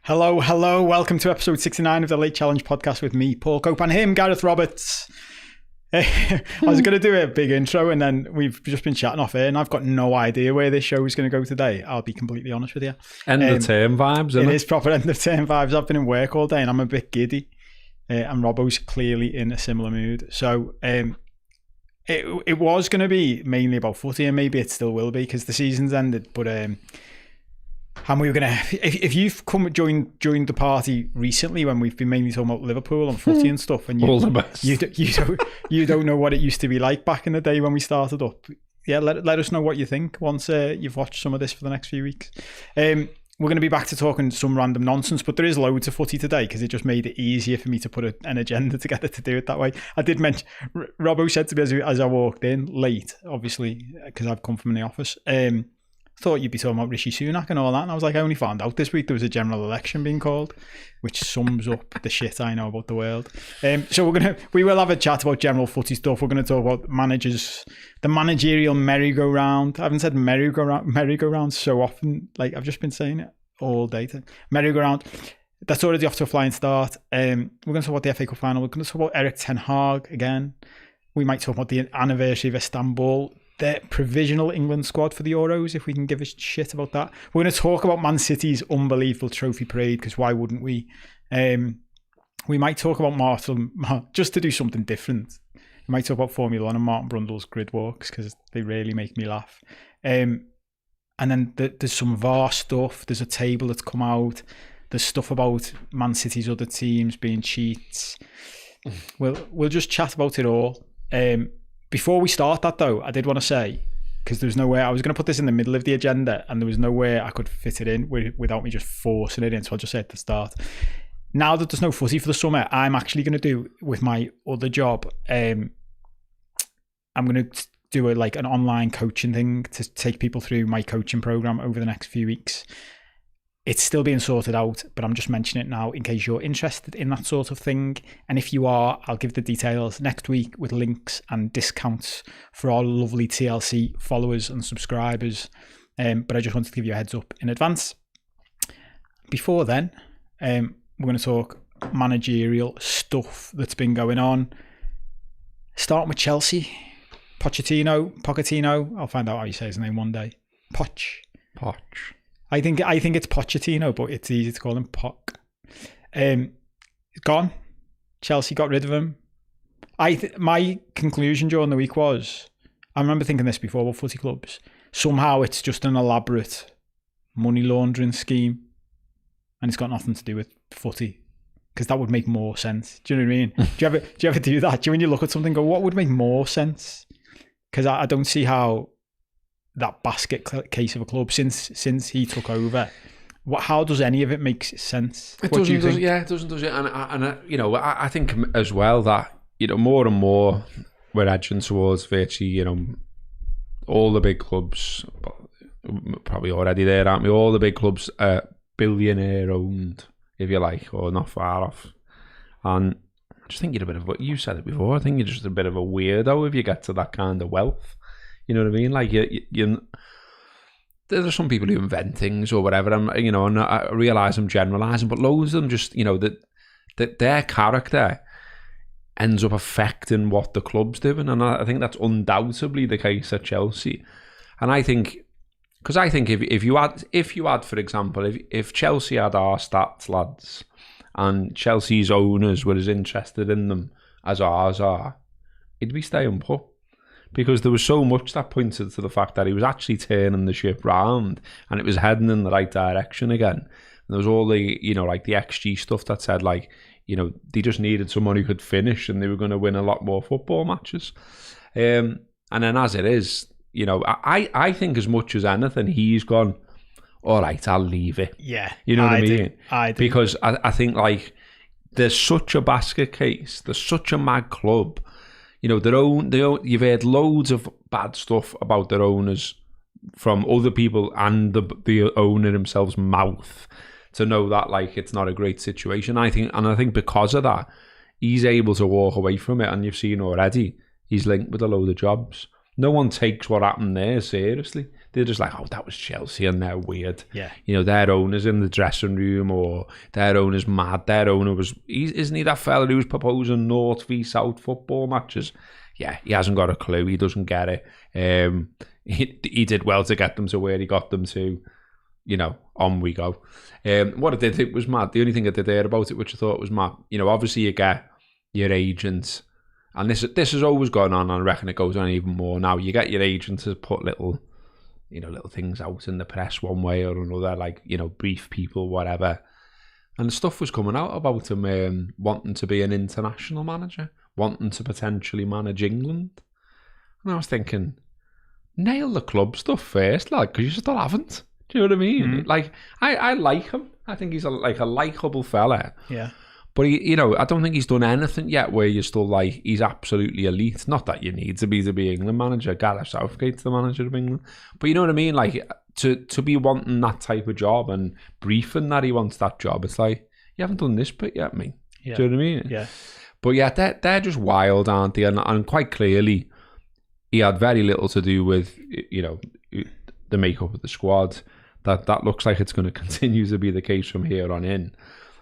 Hello, welcome to episode 69 of the Late Challenge podcast with me, Paul Cope, and him, Gareth Roberts. I was going to do a big intro and then we've just been chatting off air and I've got no idea where this show is going to go today. I'll be completely honest with you. End of term vibes, isn't it? It is proper end of term vibes. I've been in work all day and I'm a bit giddy. And Robbo's clearly in a similar mood. So it was going to be mainly about footy, and maybe it still will be because the season's ended, but... and we were going to, if you've joined the party recently when we've been mainly talking about Liverpool and footy and stuff, and all the best. You don't know what it used to be like back in the day when we started up. Yeah, let us know what you think once you've watched some of this for the next few weeks. We're going to be back to talking some random nonsense, but there is loads of footy today because it just made it easier for me to put an agenda together to do it that way. I did mention, Robbo said to me as I walked in late, obviously, because I've come from the office, thought you'd be talking about Rishi Sunak and all that, and I was like, I only found out this week there was a general election being called, which sums up the shit I know about the world. So we will have a chat about general footy stuff. We're going to talk about managers, the managerial merry-go-round. I haven't said merry-go-round so often, like I've just been saying it all day. Merry-go-round. That's already off to a flying start. We're going to talk about the FA Cup final. We're going to talk about Erik ten Hag again. We might talk about the anniversary of Istanbul, the provisional England squad for the Euros, if we can give a shit about that. We're going to talk about Man City's unbelievable trophy parade, because why wouldn't we? We might talk about Martin, just to do something different. We might talk about Formula 1 and Martin Brundle's grid walks, because they really make me laugh. And then there's some VAR stuff. There's a table that's come out. There's stuff about Man City's other teams being cheats. We'll just chat about it all. Before we start that though, I did want to say, because there was no way, I was going to put this in the middle of the agenda and there was no way I could fit it in without me just forcing it in, so I'll just say at the start. Now that there's no footy for the summer, I'm actually going to do, with my other job, I'm going to do an online coaching thing to take people through my coaching program over the next few weeks. It's still being sorted out, but I'm just mentioning it now in case you're interested in that sort of thing. And if you are, I'll give the details next week with links and discounts for our lovely TLC followers and subscribers. But I just wanted to give you a heads up in advance. Before then, we're going to talk managerial stuff that's been going on. Starting with Chelsea. Pochettino. I'll find out how you say his name one day. Poch. I think it's Pochettino, but it's easy to call him Poch. Gone. Chelsea got rid of him. My conclusion during the week was, I remember thinking this before about footy clubs, somehow it's just an elaborate money laundering scheme and it's got nothing to do with footy, because that would make more sense. Do you know what I mean? Do you ever do that? Do you, when you look at something, go, what would make more sense? Because I don't see how that basket case of a club since he took over. How does any of it make sense? It doesn't, does it? Yeah, it doesn't, does it? And I think as well that, more and more we're edging towards virtually, all the big clubs, probably already there, aren't we? All the big clubs are billionaire owned, if you like, or not far off. And I just think you're a bit of what you said it before. I think you're just a bit of a weirdo if you get to that kind of wealth. You know what I mean? Like there are some people who invent things or whatever. And I realise I'm generalising, but loads of them just, that their character ends up affecting what the club's doing, and I think that's undoubtedly the case at Chelsea. And I think, because I think if you had, for example, if Chelsea had our stats lads, and Chelsea's owners were as interested in them as ours are, it'd be staying put. Because there was so much that pointed to the fact that he was actually turning the ship round and it was heading in the right direction again. And there was all the, the XG stuff that said, they just needed someone who could finish and they were going to win a lot more football matches. And then as it is, I think as much as anything, he's gone, all right, I'll leave it. Yeah. You know what I mean? I do. Because I think, there's such a basket case. There's such a mad club. You've heard loads of bad stuff about their owners from other people and the owner himself's mouth to know that it's not a great situation. I think because of that, he's able to walk away from it, and you've seen already he's linked with a load of jobs. no one takes what happened there seriously. They're just like, oh, that was Chelsea and they're weird. Yeah. You know, their owner's in the dressing room, or their owner's mad. Their owner isn't he that fella who was proposing North v South football matches? Yeah, he hasn't got a clue. He doesn't get it. He did well to get them to where he got them to. You know, on we go. What I did think was mad. The only thing I did there about it, which I thought was mad, you know, obviously you get your agents, and this has always gone on, and I reckon it goes on even more now. You get your agents to put little things out in the press one way or another, like, you know, brief people, whatever. And stuff was coming out about him wanting to be an international manager, wanting to potentially manage England. And I was thinking, nail the club stuff first, like, because you still haven't. Do you know what I mean? Mm-hmm. Like, I like him. I think he's a likeable fella. Yeah. But he, you know, I don't think he's done anything yet where you're still like, he's absolutely elite. Not that you need to be England manager. Gareth Southgate's the manager of England. But you know what I mean? Like, to be wanting that type of job and briefing that he wants that job, it's like, you haven't done this bit yet, mate. Yeah. Do you know what I mean? Yeah. But yeah, they're just wild, aren't they? And quite clearly, he had very little to do with, you know, the makeup of the squad. That looks like it's going to continue to be the case from here on in.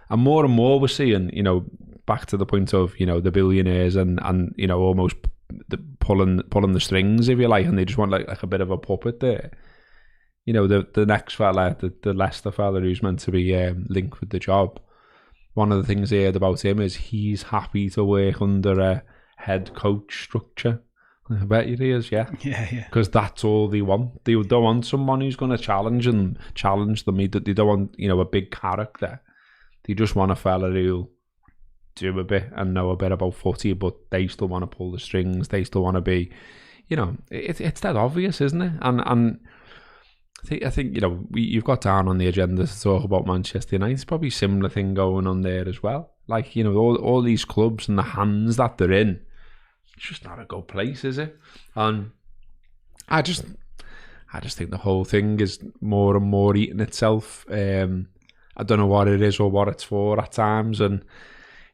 And more we're seeing, you know, back to the point of, you know, the billionaires and you know, almost pulling the strings, if you like, and they just want like a bit of a puppet there. You know, the next fella, the Leicester fella who's meant to be linked with the job, one of the things I heard about him is he's happy to work under a head coach structure. I bet you he is, yeah. Yeah. Because that's all they want. They don't want someone who's going to challenge them. They don't want, you know, a big character. They just want a fella who'll do a bit and know a bit about footy, but they still want to pull the strings. They still want to be, you know, it's that obvious, isn't it? And I think you know, you've got down on the agenda to talk about Manchester United. It's probably a similar thing going on there as well. Like, you know, all these clubs and the hands that they're in, it's just not a good place, is it? And I just think the whole thing is more and more eating itself. I don't know what it is or what it's for at times. And,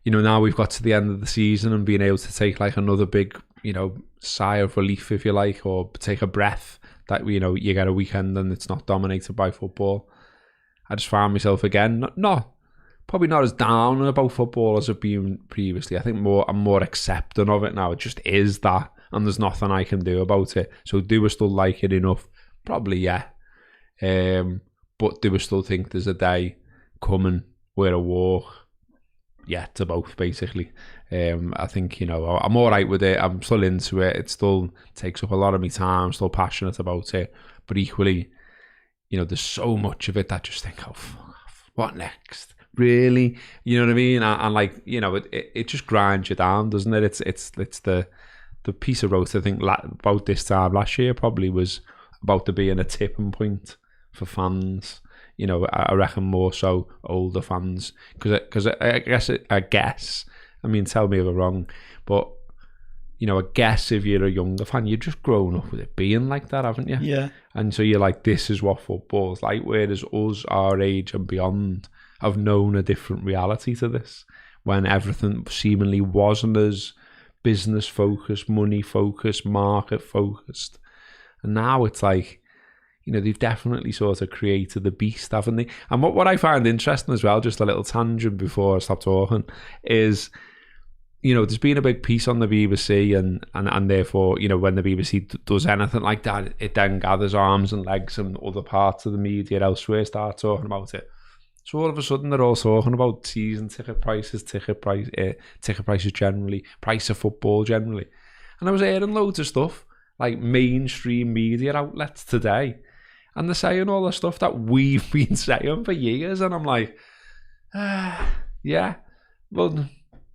you know, now we've got to the end of the season and being able to take like another big, you know, sigh of relief, if you like, or take a breath that, you know, you get a weekend and it's not dominated by football. I just found myself again, probably not as down about football as I've been previously. I think I'm more accepting of it now. It just is that, and there's nothing I can do about it. So do I still like it enough? Probably, yeah. But do I still think there's a day coming where I walk? Yeah, to both, basically. I think, you know, I'm all right with it. I'm still into it. It still takes up a lot of my time. I'm still passionate about it. But equally, you know, there's so much of it that I just think, oh, fuck off. What next? Really? You know what I mean? And like, you know, it just grinds you down, doesn't it? It's the piece of road, I think, about this time last year probably was about there being a tipping point for fans. You know, I reckon more so older fans, because I guess, I mean, tell me if I'm wrong, but, you know, I guess if you're a younger fan, you've just grown up with it being like that, haven't you? Yeah. And so you're like, this is what football's like, whereas us, our age and beyond, have known a different reality to this, when everything seemingly wasn't as business focused, money focused, market focused. And now it's like, you know, they've definitely sort of created the beast, haven't they? And what I find interesting as well, just a little tangent before I stop talking, is, you know, there's been a big piece on the BBC and therefore, you know, when the BBC does anything like that, it then gathers arms and legs, and other parts of the media elsewhere start talking about it. So all of a sudden they're all talking about season ticket prices, ticket prices generally, price of football generally. And I was hearing loads of stuff, like mainstream media outlets today, and they're saying all the stuff that we've been saying for years. And I'm like, yeah, well,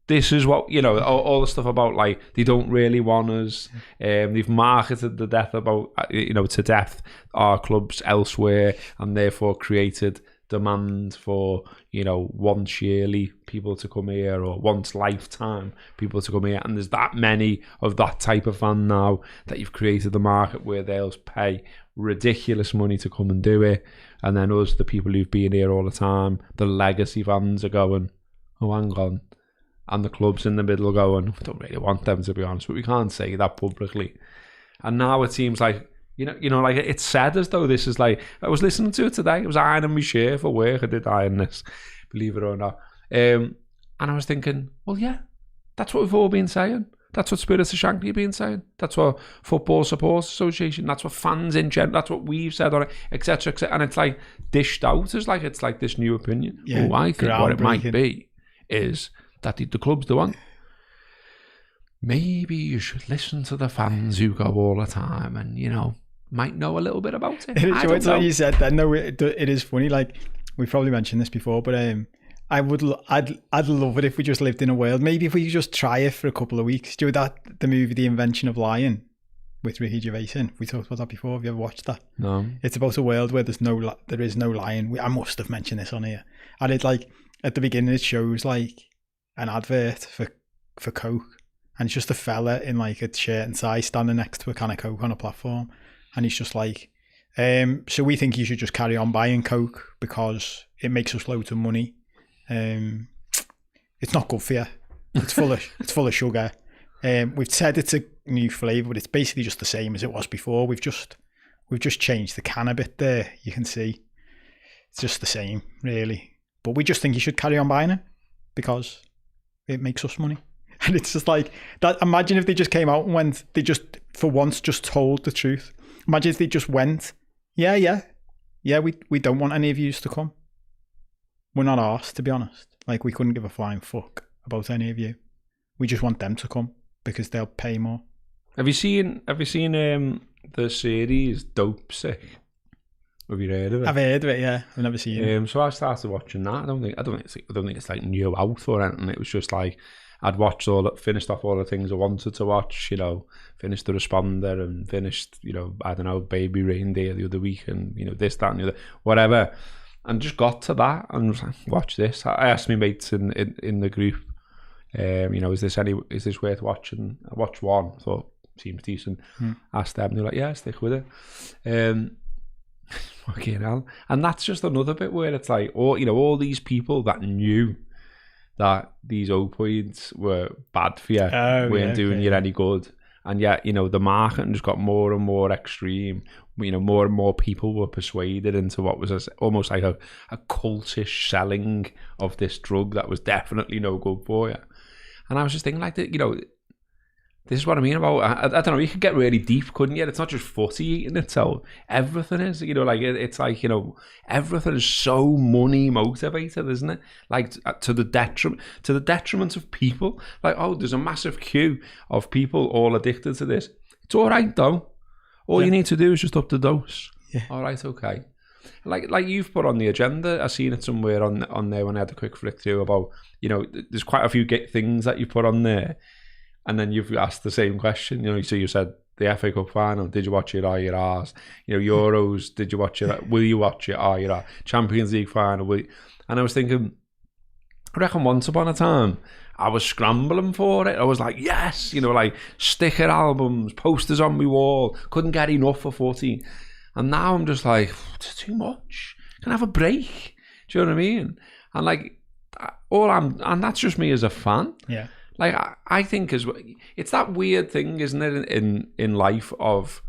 this is what, you know, all the stuff about, like, they don't really want us. They've marketed to death our clubs elsewhere, and therefore created demand for, you know, once yearly people to come here, or once lifetime people to come here. And there's that many of that type of fan now that you've created the market where they'll pay ridiculous money to come and do it. And then us, the people who've been here all the time, the legacy fans, are going, oh, hang on. And the clubs in the middle are going, we don't really want them, to be honest, but we can't say that publicly. And now it seems like, like it's said as though this is like, I was listening to it today. I was ironing my shirt for work. I did iron this, believe it or not. And I was thinking, well, yeah, that's what we've all been saying. That's what Spirits of Shankly have been saying. That's what Football Supporters Association, that's what fans in general, that's what we've said on it, etc. And it's like dished out as like, it's like this new opinion. Yeah, I think what it might be is that the club's the one. Maybe you should listen to the fans who go all the time and, might know a little bit about it. It's what you said then. No, it is funny. Like, we've probably mentioned this before, but I'd love it if we just lived in a world. Maybe if we could just try it for a couple of weeks. Do that, the movie The Invention of Lying with Ricky Gervais in. We talked about that before. Have you ever watched that? No. It's about a world where there is no lying. I must have mentioned this on here. And it's like, at the beginning, it shows like an advert for Coke. And it's just a fella in like a shirt and tie standing next to a can of Coke on a platform. And he's just like, so we think you should just carry on buying Coke because it makes us loads of money. It's not good for you. It's full of sugar. We've said it's a new flavour, but it's basically just the same as it was before. We've just changed the can a bit there. You can see it's just the same, really. But we just think you should carry on buying it because it makes us money. And it's just like that. Imagine if they just came out and went, they just for once just told the truth. Imagine if they just went, yeah, we don't want any of yous to come. We're not arsed, to be honest. Like, we couldn't give a flying fuck about any of you. We just want them to come because they'll pay more. Have you seen the series Dope Sick? Have you heard of it? I've heard of it, yeah. I've never seen it. So I started watching that. I don't think it's like new out or anything. It was just like I'd finished off all the things I wanted to watch, finished The Responder and finished, I don't know, Baby Reindeer the other week and, this, that and the other, whatever. And just got to that and was like, watch this. I asked my mates in the group, is this worth watching? I watched one, thought seems decent. Asked them, they're like, yeah, stick with it. Fucking hell. And that's just another bit where it's like, all these people that knew that these opioids were bad for you, weren't doing you any good. And yet, the market just got more and more extreme. More and more people were persuaded into what was almost like a cultish selling of this drug that was definitely no good for you. And I was just thinking, like, this is what I mean about, I don't know, you could get really deep, couldn't you? It's not just footy eating itself. Everything is, it's like, everything is so money motivated, isn't it? Like, to the detriment of people. Like, oh, there's a massive queue of people all addicted to this. It's all right, though. All you need to do is just up the dose. Yeah. All right, okay. Like you've put on the agenda, I've seen it somewhere on there when I had a quick flick through about, there's quite a few things that you put on there. And then you've asked the same question, so you said the FA Cup final, did you watch it? Are you ours? Euros, did you watch it? Will you watch it? Are you ours? Champions League final, will you? And I was thinking, I reckon once upon a time, I was scrambling for it. I was like, yes, like sticker albums, posters on my wall, couldn't get enough for footy. And now I'm just like, it's too much. Can I have a break? Do you know what I mean? And like, and that's just me as a fan. Yeah. Like, I think it's that weird thing, isn't it, in life of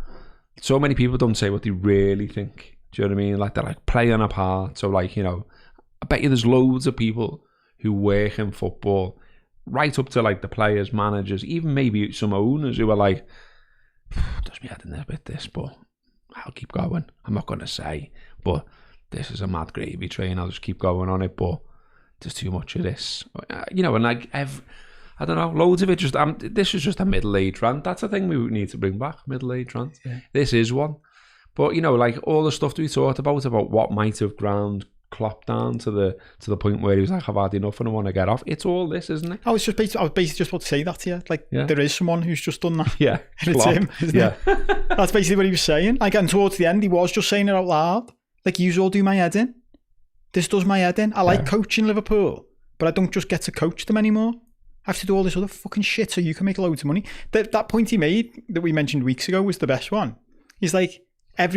so many people don't say what they really think. Do you know what I mean? Like, they're like playing a part. So like, I bet you there's loads of people who work in football, right up to like the players, managers, even maybe some owners who are like, does me head in there a bit this, but I'll keep going. I'm not going to say, but this is a mad gravy train. I'll just keep going on it, but there's too much of this. And like, I don't know, loads of it just, this is just a middle-aged rant. That's a thing we need to bring back, middle-aged rant. Yeah. This is one. But, like all the stuff that we talked about what might have ground Klopp down to the point where he was like, I've had enough and I want to get off. It's all this, isn't it? I was basically just about to say that to you. Like, there is someone who's just done that. Yeah. And it's him, isn't it? That's basically what he was saying. Like, and towards the end, he was just saying it out loud. Like, yous all do my head in. This does my head in. I like coaching Liverpool, but I don't just get to coach them anymore. I have to do all this other fucking shit so you can make loads of money. That point he made that we mentioned weeks ago was the best one. He's like, I'd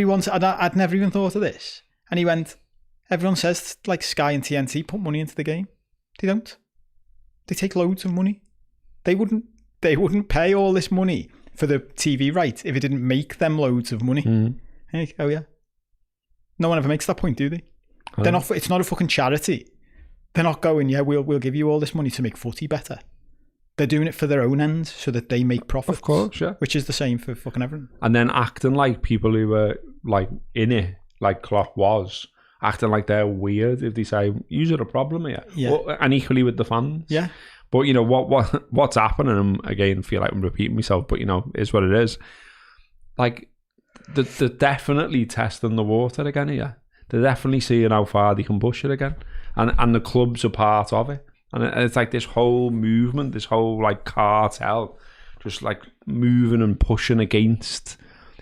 never even thought of this. And he went, everyone says like Sky and TNT put money into the game. They don't. They take loads of money. They wouldn't pay all this money for the TV right if it didn't make them loads of money. Hey, oh yeah. No one ever makes that point, do they? They're not. It's not a fucking charity. They're not going, yeah, we'll give you all this money to make footy better. They're doing it for their own ends so that they make profits. Of course, yeah. Which is the same for fucking everyone. And then acting like people who were like in it, like Klopp was, acting like they're weird if they say, "You're a problem here." Yeah. Well, and equally with the fans. Yeah. But you know what's happening? And again, feel like I'm repeating myself, but you know, is what it is. Like they're definitely testing the water again here. They're definitely seeing how far they can push it again, and the clubs are part of it. And it's like this whole movement, this whole like cartel, just like moving and pushing against,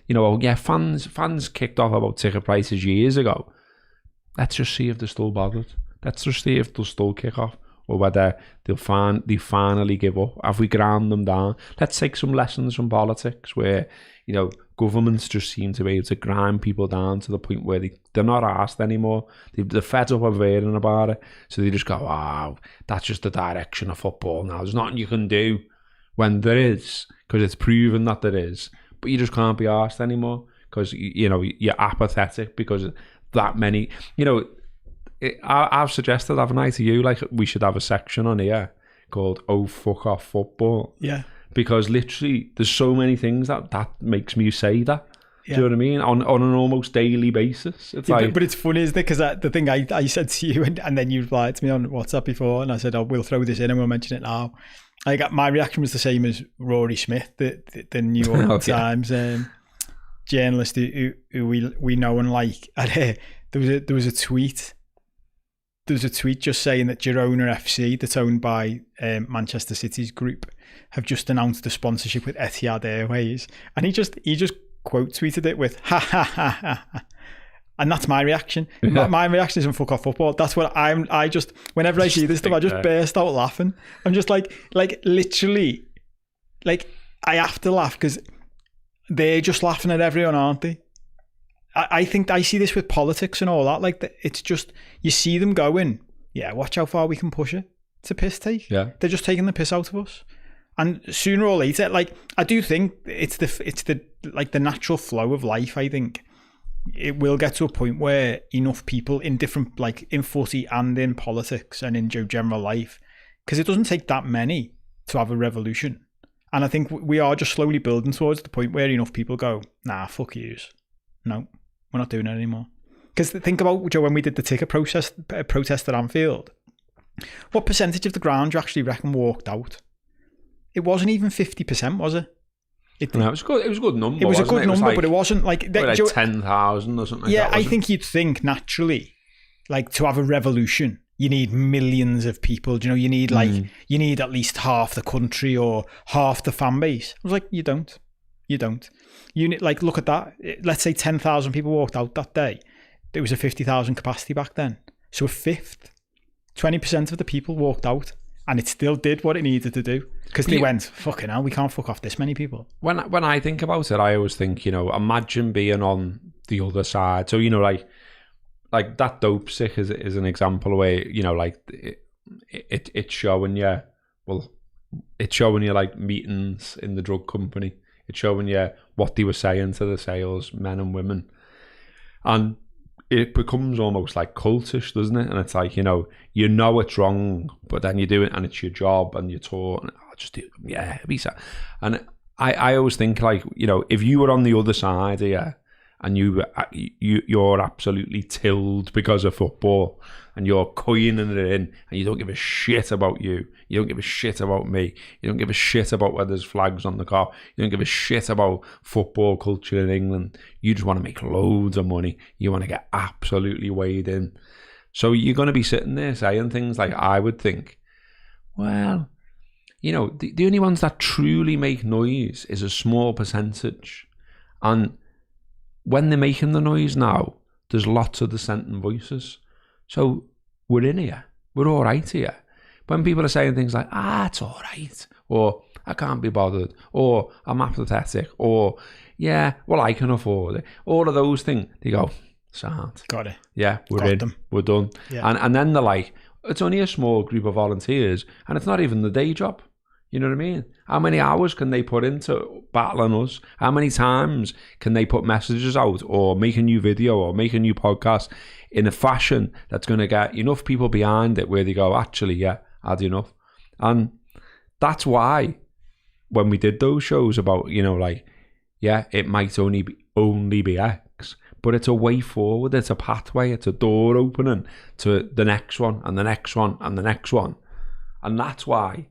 you know, yeah, fans kicked off about ticket prices years ago. Let's just see if they're still bothered. Let's just see if they'll still kick off, or whether they finally give up. Have we ground them down? Let's take some lessons from politics where, you know, governments just seem to be able to grind people down to the point where they're not asked anymore. They're fed up of hearing about it. So they just go, wow, that's just the direction of football now. There's nothing you can do, when there is, because it's proven that there is. But you just can't be asked anymore because, you know, you're apathetic because that many, you know, I've suggested, haven't I, to you, like we should have a section on here called "Oh Fuck Off Football." Yeah. Because literally, there's so many things that makes me say that. Yeah. Do you know what I mean? On an almost daily basis. It's like, but it's funny, isn't it? Because the thing I said to you, and then you replied to me on WhatsApp before, and I said, "Oh, we'll throw this in and we'll mention it now." My reaction was the same as Rory Smith, the New York Times journalist who we know and like. And there was a tweet. There was a tweet just saying that Girona FC, that's owned by Manchester City's group, have just announced a sponsorship with Etihad Airways, and he just quote tweeted it with "ha ha ha ha," and that's my reaction. Yeah. My reaction isn't "fuck off football." That's what I just whenever I see this stuff, I just burst out laughing. I'm just like literally, like I have to laugh because they're just laughing at everyone, aren't they? I think I see this with politics and all that. Like, it's just, you see them going, yeah, watch how far we can push it. It's a piss take. Yeah. They're just taking the piss out of us. And sooner or later, like, I do think it's the like the natural flow of life. I think it will get to a point where enough people in different, like in footy and in politics and in general life, because it doesn't take that many to have a revolution. And I think we are just slowly building towards the point where enough people go, nah, fuck yous. No. We're not doing it anymore. Because think about, Joe, when we did the ticket protest at Anfield, what percentage of the ground do you actually reckon walked out? It wasn't even 50%, was it? No, it was good. It was a good number. It was a good number, but it wasn't like 10,000 or something. Yeah, I think you'd think naturally, like to have a revolution, you need millions of people. You know, you need you need at least half the country or half the fan base. I was like, you don't. You need, like, look at that. Let's say 10,000 people walked out that day. There was a 50,000 capacity back then. So a fifth, 20% of the people walked out, and it still did what it needed to do because they went, fucking hell, we can't fuck off this many people. When I think about it, I always think, you know, imagine being on the other side. So, you know, like that dope sick is an example where, you know, like it's showing you, well, it's showing you like meetings in the drug company. It's showing you what they were saying to the salesmen and women. And it becomes almost like cultish, doesn't it? And it's like, you know it's wrong, but then you do it and it's your job and you're taught, I'll just do it. Yeah, it'd be sad. And I always think, like, you know, if you were on the other side here and you're absolutely tilled because of football and you're coining it in and you don't give a shit about you don't give a shit about me, you don't give a shit about whether there's flags on the car, you don't give a shit about football culture in England, you just want to make loads of money, you want to get absolutely weighed in. So you're going to be sitting there saying things like, I would think, well, you know, the only ones that truly make noise is a small percentage, and when they're making the noise now, there's lots of dissenting voices. So we're in here. We're all right here. When people are saying things like, it's all right, or I can't be bothered, or I'm apathetic, or yeah, well, I can afford it, all of those things, they go, sad. Got it. Yeah, we're in. Them. We're done. Yeah. And then they're like, it's only a small group of volunteers, and it's not even the day job. You know what I mean? How many hours can they put into battling us? How many times can they put messages out or make a new video or make a new podcast in a fashion that's going to get enough people behind it where they go, actually, yeah, I had enough. And that's why when we did those shows about, you know, like, yeah, it might only be X, but it's a way forward. It's a pathway. It's a door opening to the next one and the next one and the next one. And that's why,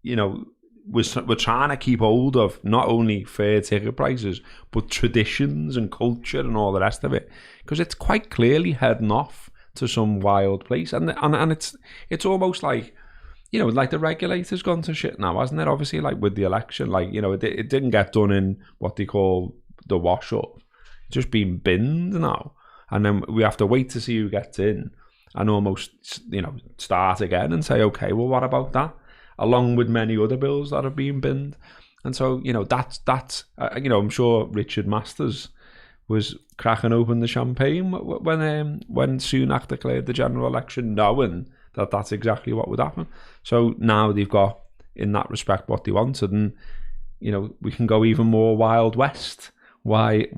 you know, we're trying to keep hold of not only fair ticket prices, but traditions and culture and all the rest of it, because it's quite clearly heading off to some wild place, and it's almost like, you know, like the regulator's gone to shit now, hasn't it? Obviously, like with the election, like, you know, it didn't get done in what they call the wash up, it's just been binned now, and then we have to wait to see who gets in, and almost, you know, start again and say, okay, well, what about that? Along with many other bills that have been binned. And so, you know, that's you know, I'm sure Richard Masters was cracking open the champagne when Sunak declared the general election, knowing that that's exactly what would happen. So now they've got, in that respect, what they wanted, and, you know, we can go even more Wild West. Why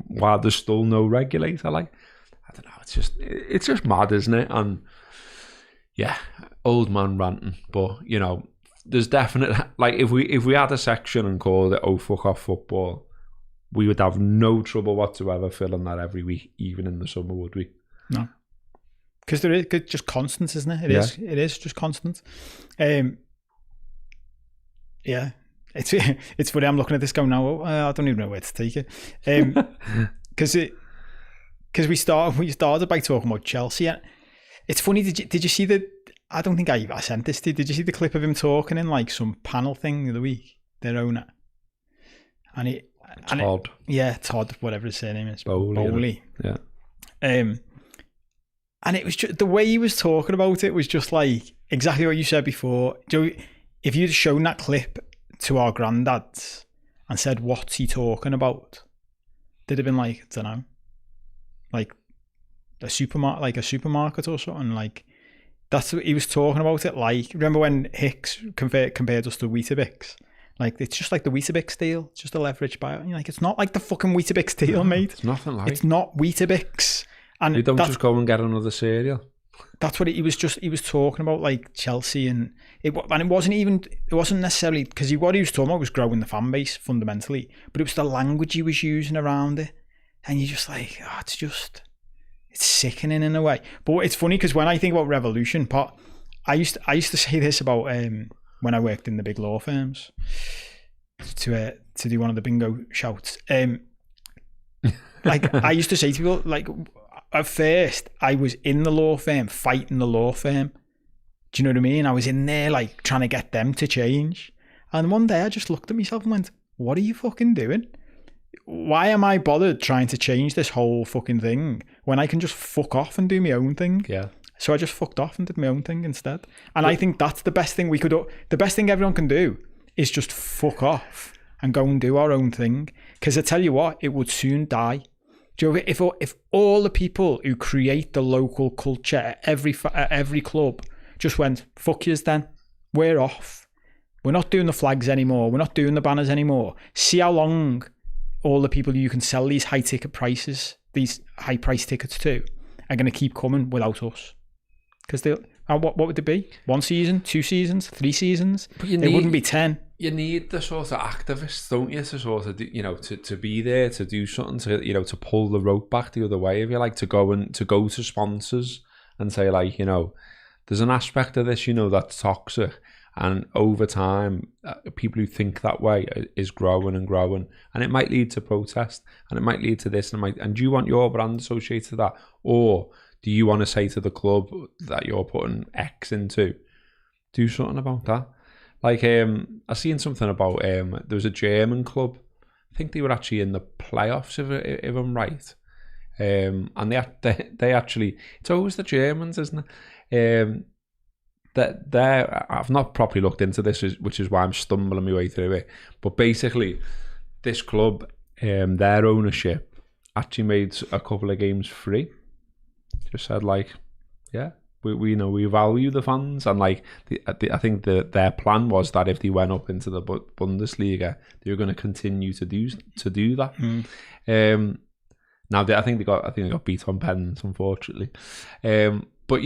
there's still no regulator? Like, I don't know, it's just mad, isn't it? And yeah, old man ranting, but, you know, there's definitely, like, if we had a section and called it "Oh Fuck Off Football," we would have no trouble whatsoever filling that every week, even in the summer, would we? No, because there is just constant, isn't it? It is just constant. Yeah, it's funny. I'm looking at this going now. I don't even know where to take it. Because we started by talking about Chelsea. It's funny. Did you see the? I don't think I sent this to you. Did you see the clip of him talking in like some panel thing the other week? Their owner. Todd. Todd, whatever his surname is. Bowley. Yeah. And it was just, the way he was talking about it was just like exactly what you said before. Joe, if you'd shown that clip to our granddads and said, "What's he talking about?" they'd have been like, I don't know, like a supermarket or something. Like, that's what he was talking about it. Like, remember when Hicks compared us to Weetabix? Like, it's just like the Weetabix deal. It's just a leverage buyout. And you're like, it's not like the fucking Weetabix deal, mate. It's nothing like. It's not Weetabix. And you don't just go and get another cereal. That's what he was talking about, like Chelsea, and it wasn't necessarily, because what he was talking about was growing the fan base fundamentally, but it was the language he was using around it, and you're just like, it's sickening in a way. But it's funny because when I think about revolution, I used to say this about when I worked in the big law firms to do one of the bingo shouts. Like, I used to say to people, like, at first I was in the law firm fighting the law firm. Do you know what I mean? I was in there like trying to get them to change. And one day I just looked at myself and went, what are you fucking doing? Why am I bothered trying to change this whole fucking thing when I can just fuck off and do my own thing? Yeah. So I just fucked off and did my own thing instead. And I think that's the best thing we could do. The best thing everyone can do is just fuck off and go and do our own thing. Because I tell you what, it would soon die. Do you know, if all the people who create the local culture at every club just went, fuck yous then, we're off. We're not doing the flags anymore. We're not doing the banners anymore. See how long all the people you can sell these high ticket prices, these high price tickets to, are going to keep coming without us. Because what would it be? 1 season, 2 seasons, 3 seasons? It wouldn't be 10. You need the sort of activists, don't you, to sort of, you know, to be there, to do something, to, you know, to pull the rope back the other way, if you like, to go to sponsors and say, like, you know, there's an aspect of this, you know, that's toxic, and over time, people who think that way is growing and growing, and it might lead to protest, and it might lead to this, and do you want your brand associated to that, or do you want to say to the club that you're putting X into, do something about that? Like, I seen something about, there was a German club, I think they were actually in the playoffs, if I'm right. And they actually, it's always the Germans, isn't it? I've not properly looked into this, which is why I'm stumbling my way through it. But basically, this club, their ownership actually made a couple of games free. Just said, like, yeah, we value the fans, and like I think their plan was that if they went up into the Bundesliga, they were going to continue to do that. Now I think they got beat on pens, unfortunately. But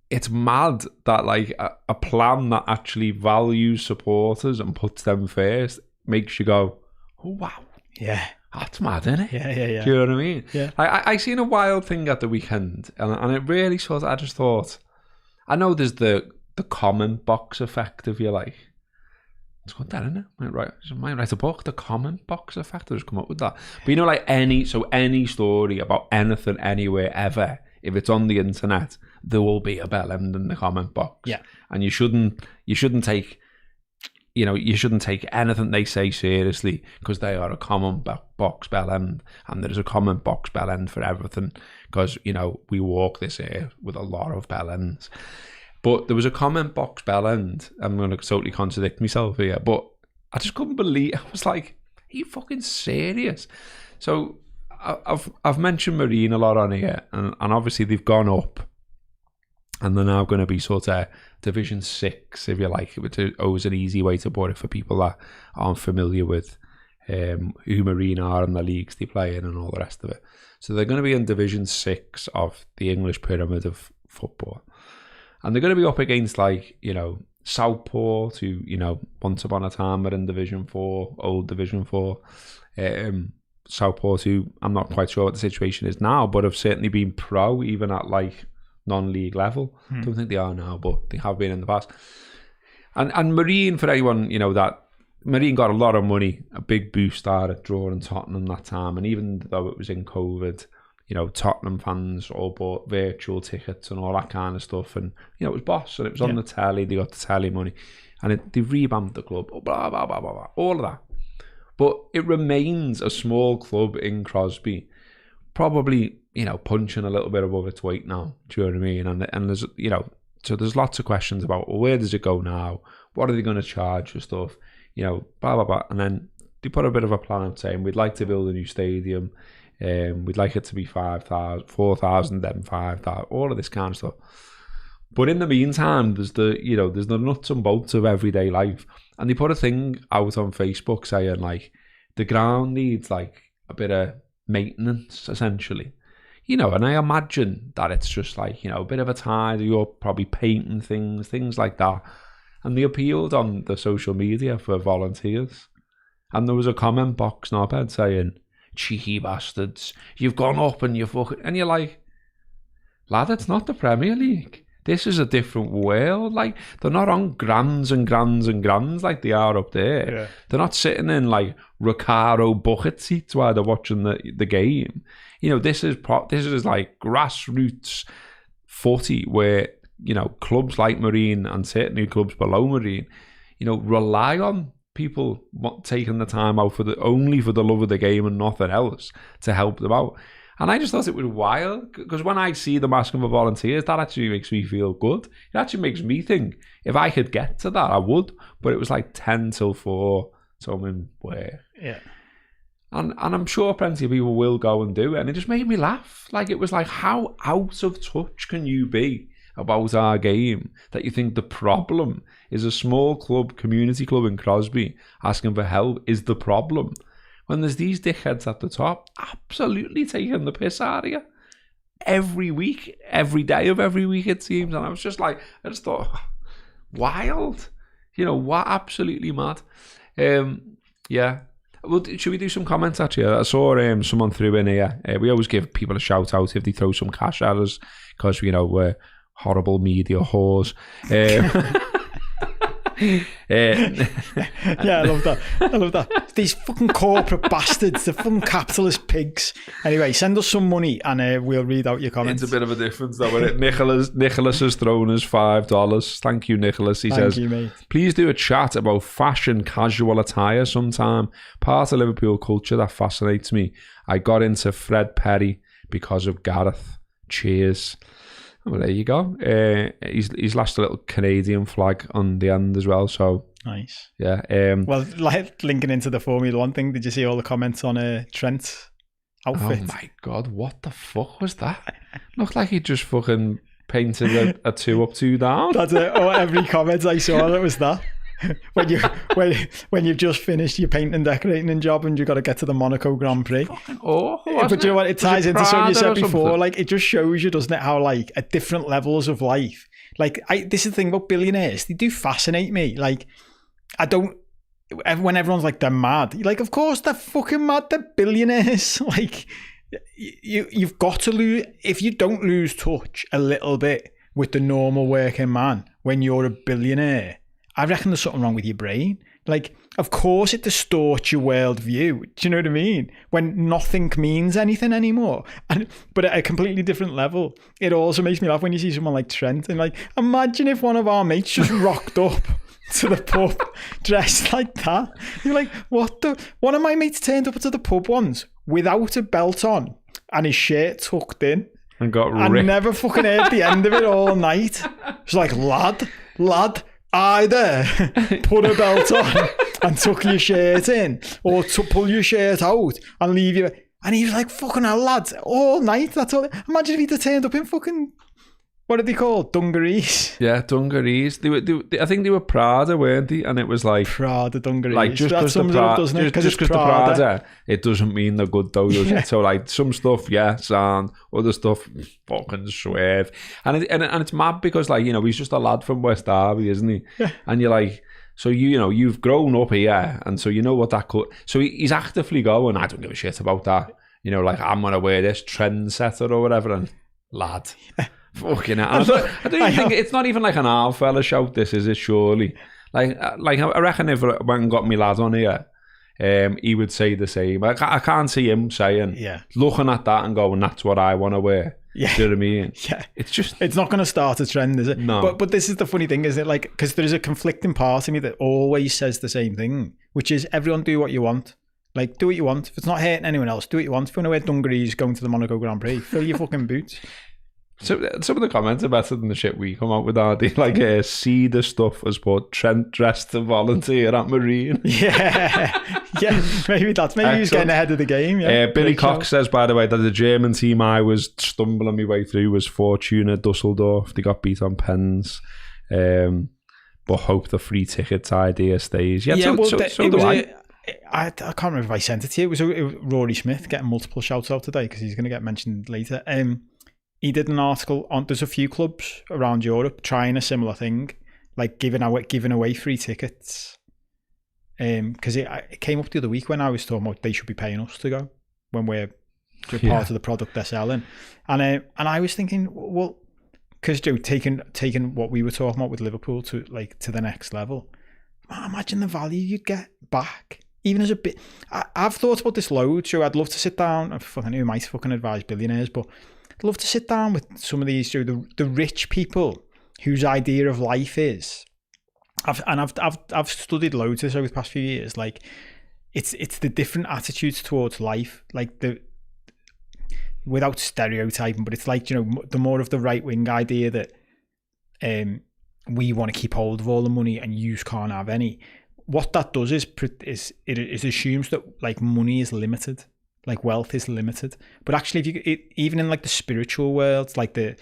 it's mad that like a plan that actually values supporters and puts them first makes you go, oh wow, yeah, that's mad, isn't it? Yeah. Do you know what I mean? Yeah. I seen a wild thing at the weekend, and it really sort of, I just thought, I know there's the comment box effect, if you like. It's got that, isn't it? I might write a book, the comment box effect. I'll just come up with that. But like any story about anything, anywhere, ever, if it's on the internet, there will be a bell end in the comment box. Yeah. And you shouldn't take, you shouldn't take anything they say seriously, because they are a comment box bell end, and there's a comment box bell end for everything, because, we walk this earth with a lot of bell ends. But there was a comment box bell end. I'm going to totally contradict myself here, but I just couldn't believe. I was like, "Are you fucking serious?" So I've mentioned Marine a lot on here, and obviously they've gone up, and they're now going to be sort of Division 6, if you like, which is always an easy way to put it for people that aren't familiar with who Marine are and the leagues they play in and all the rest of it. So they're going to be in Division 6 of the English pyramid of football. And they're going to be up against, like, Southport, who, once upon a time were in Division 4, old Division 4. Southport, who I'm not quite sure what the situation is now, but have certainly been pro, even at, like, non-league level. Don't think they are now, but they have been in the past. And Marine, for anyone, that Marine got a lot of money, a big boost out at drawing Tottenham that time. And even though it was in COVID, Tottenham fans all bought virtual tickets and all that kind of stuff. And, it was boss, and it was on the telly. They got the telly money. And they revamped the club, blah, blah, blah, blah, blah, all of that. But it remains a small club in Crosby, probably, punching a little bit above its weight now. Do you know what I mean? And there's, so there's lots of questions about, well, where does it go now? What are they going to charge for stuff? Blah, blah, blah. And then they put a bit of a plan out saying, we'd like to build a new stadium. We'd like it to be 5,000, 4,000, then 5,000, all of this kind of stuff. But in the meantime, there's the nuts and bolts of everyday life. And they put a thing out on Facebook saying, like, the ground needs, like, a bit of maintenance, essentially. And I imagine that it's just, like, a bit of a tidy up, probably painting things like that. And they appealed on the social media for volunteers. And there was a comment box, knobhead, saying, cheeky bastards, you've gone up and you're fucking... And you're like, lad, it's not the Premier League. This is a different world. Like, they're not on grands and grands and grands like they are up there. Yeah. They're not sitting in, like, Recaro bucket seats while they're watching the game. This is like grassroots footy where, clubs like Marine and certainly clubs below Marine, rely on people taking the time out only for the love of the game and nothing else to help them out. And I just thought it was wild, because when I see them asking for volunteers, that actually makes me feel good. It actually makes me think, if I could get to that, I would. But it was like 10 till 4, so I'm in work. Yeah. And I'm sure plenty of people will go and do it. And it just made me laugh. Like, it was like, how out of touch can you be about our game that you think the problem is a small club, community club in Crosby asking for help is the problem, when there's these dickheads at the top absolutely taking the piss out of you every week, every day of every week, it seems. And I was just like, I just thought, wild, what, absolutely mad. Yeah. Well, should we do some comments, actually? I saw someone threw in here. We always give people a shout out if they throw some cash at us, because we're horrible media whores. Yeah, I love that. These fucking corporate bastards, the fucking capitalist pigs. Anyway, send us some money and we'll read out your comments. It's a bit of a difference, though, isn't it? Nicholas has thrown us $5. Thank you, Nicholas. He says, you, mate. Please do a chat about fashion, casual attire sometime. Part of Liverpool culture that fascinates me. I got into Fred Perry because of Gareth. Cheers. Well, there you go. He's lashed a little Canadian flag on the end as well. So nice. Yeah. Well, like, linking into the Formula One thing, did you see all the comments on Trent's outfit? Oh my God, what the fuck was that? Looked like he just fucking painted a 2 up, 2 down. That's it. Oh, every comment I saw, it was that. when you've just finished your painting and decorating job and you've got to get to the Monaco Grand Prix. But you know what? It ties into something you said before. Like, it just shows you, doesn't it, how like at different levels of life. Like, this is the thing about billionaires. They do fascinate me. Like, when everyone's like, they're mad. Like, of course they're fucking mad. They're billionaires. Like, you've got to lose, if you don't lose touch a little bit with the normal working man when you're a billionaire, I reckon there's something wrong with your brain. Like, of course it distorts your worldview. Do you know what I mean? When nothing means anything anymore. But at a completely different level, it also makes me laugh when you see someone like Trent and like, imagine if one of our mates just rocked up to the pub dressed like that. You're like, one of my mates turned up to the pub once without a belt on and his shirt tucked in. And got ripped. I never fucking heard the end of it all night. It's like, lad, either put a belt on and tuck your shirt in, or pull your shirt out and leave you. And he was like, fucking hell, lads, all night. That's all. Imagine if he'd have turned up in fucking, what are they called? Dungarees. Yeah, dungarees. I think they were Prada, weren't they? And it was like Prada dungarees. Like, just because the Prada, it doesn't mean they're good though, does it? So like, some stuff, yeah, sound. Other stuff, fucking swerve. And it's mad because, like, you know, he's just a lad from West Derby, isn't he? Yeah. And you're like, so you know, you've grown up here, and so you know what that could. So he's actively going, I don't give a shit about that. You know, like, I'm gonna wear this trendsetter or whatever, and lad. Fucking hell. I don't even think it's not even like an half fella shout, this is it, surely. Like I reckon if I went and got me lad on here, he would say the same. I can't see him saying, looking at that and going, that's what I want to wear. Yeah. Do you know what I mean? Yeah. It's not going to start a trend, is it? No. But this is the funny thing, is it? Like, because there's a conflicting part of me that always says the same thing, which is everyone do what you want. Like, do what you want. If it's not hurting anyone else, do what you want. If you want to wear dungarees going to the Monaco Grand Prix, fill your fucking boots. So some of the comments are better than the shit we come out with, are they? Like, see the stuff as put Trent dressed to volunteer at Marine. Yeah, maybe he's getting ahead of the game. Yeah, Billy Cox says, by the way, that the German team I was stumbling my way through was Fortuna Dusseldorf. They got beat on pens, but hope the free tickets idea stays. I can't remember if I sent it to you. It was Rory Smith getting multiple shouts out today because he's going to get mentioned later. He did an article on, there's a few clubs around Europe trying a similar thing, like giving away free tickets. Because it came up the other week when I was talking about they should be paying us to go when we're part of the product they're selling. And I was thinking, well, because taking what we were talking about with Liverpool to the next level, imagine the value you'd get back. Even as a bit, I've thought about this loads. So I'd love to sit down. Who might fucking advise billionaires, but I'd love to sit down with some of these, the rich people whose idea of life is. I've studied loads of this over the past few years. Like, it's the different attitudes towards life. Like, without stereotyping, but it's like, you know, the more of the right wing idea that we want to keep hold of all the money and you can't have any. What that does is it assumes that, like, money is limited. Like, wealth is limited, but actually, even in like the spiritual world, like the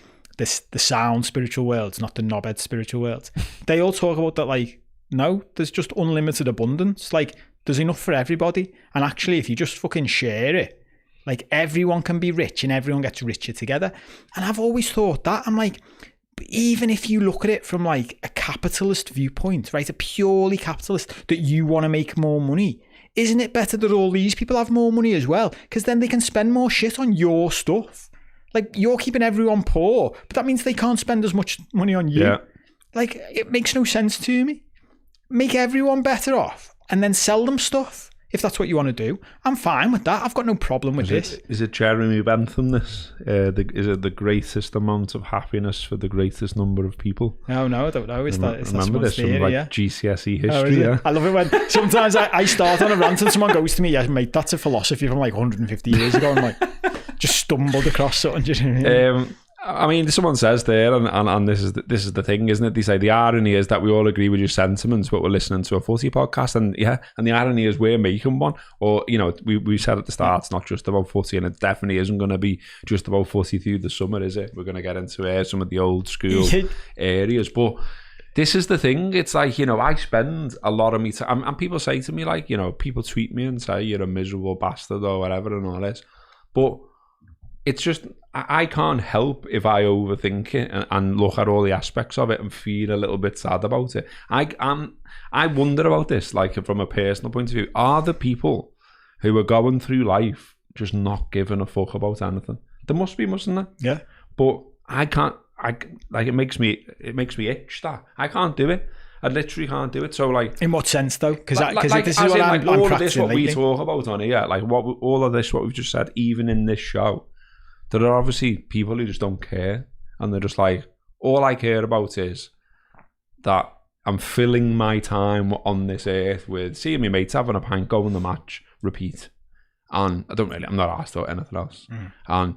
sound spiritual worlds, not the knobhead spiritual worlds, they all talk about that. Like, no, there's just unlimited abundance. Like, there's enough for everybody, and actually, if you just fucking share it, like, everyone can be rich and everyone gets richer together. And I've always thought that. I'm like, even if you look at it from like a capitalist viewpoint, right, a purely capitalist, that you want to make more money. Isn't it better that all these people have more money as well? Because then they can spend more shit on your stuff. Like, you're keeping everyone poor, but that means they can't spend as much money on you. Yeah. Like, it makes no sense to me. Make everyone better off and then sell them stuff. If that's what you want to do, I'm fine with that. I've got no problem with this. Is it Jeremy Bentham, this? Is it the greatest amount of happiness for the greatest number of people? No, I don't know. Remember this theory, from like GCSE history? I love it when sometimes I start on a rant and someone goes to me, yeah, mate, that's a philosophy from like 150 years ago. I'm like, just stumbled across something. Do you know what I mean? I mean, someone says there, and this is the thing, isn't it? They say the irony is that we all agree with your sentiments, but we're listening to a footy podcast, and the irony is we're making one. Or we said at the start, it's not just about footy, and it definitely isn't going to be just about footy through the summer, is it? We're going to get into some of the old school areas, but this is the thing. It's like I spend a lot of me time, and people say to me like people tweet me and say you're a miserable bastard or whatever and all this, but it's just I can't help if I overthink it and look at all the aspects of it and feel a little bit sad about it. I wonder about this, like from a personal point of view. Are the people who are going through life just not giving a fuck about anything? There must be, mustn't there? Yeah. But I can't. It makes me itch that I can't do it. I literally can't do it. So like, in what sense though? Because this is as what in, I'm all of practicing this, what lately. we talk about on here, like all of this, what we've just said, even in this show, there are obviously people who just don't care, and they're just like, all I care about is that I'm filling my time on this earth with seeing my mates having a pint, going the match, repeat, and I'm not asked about anything else. And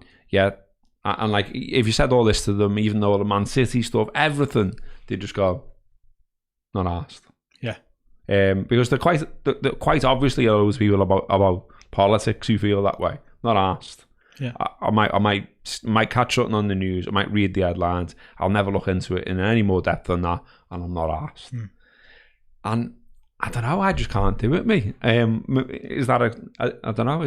and like if you said all this to them, even though the Man City stuff, everything, they just go, not asked. Yeah. Because they're quite obviously those people about politics who feel that way. Not asked. Yeah. I might catch something on the news. I might read the headlines. I'll never look into it in any more depth than that, and I'm not asked. And I don't know. I just can't do it. Me. Is that I don't know.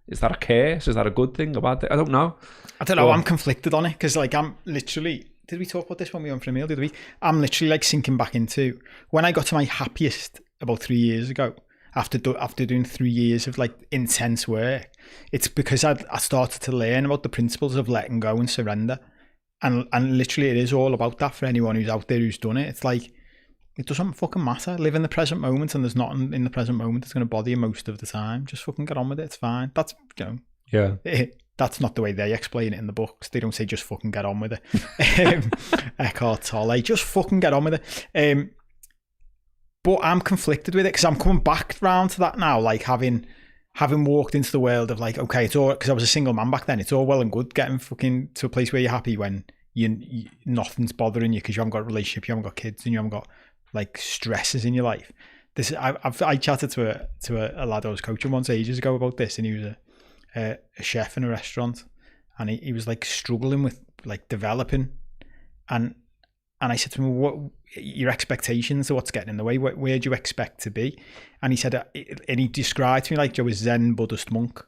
Is that a curse? Is that a good thing? A bad thing? I don't know. I don't know. I'm conflicted on it because like I'm literally. Did we talk about this when we went for a meal the other week? I'm literally like sinking back into when I got to my happiest about 3 years ago. After doing 3 years of like intense work, it's because I started to learn about the principles of letting go and surrender, and literally it is all about that for anyone who's out there who's done it. It's like it doesn't fucking matter. Live in the present moment, and there's nothing in the present moment that's going to bother you most of the time. Just fucking get on with it. It's fine. That's that's not the way they explain it in the books. They don't say just fucking get on with it. Eckhart Tolle, just fucking get on with it. But I'm conflicted with it because I'm coming back round to that now, like having walked into the world of like, okay, it's all, because I was a single man back then, it's all well and good getting fucking to a place where you're happy when you nothing's bothering you because you haven't got a relationship, you haven't got kids, and you haven't got like stresses in your life. I chatted to a lad I was coaching once ages ago about this, and he was a chef in a restaurant, and he was like struggling with like developing, and I said to him, what your expectations are what's getting in the way? Where do you expect to be? And he said, and he described to me like Joe is Zen Buddhist monk.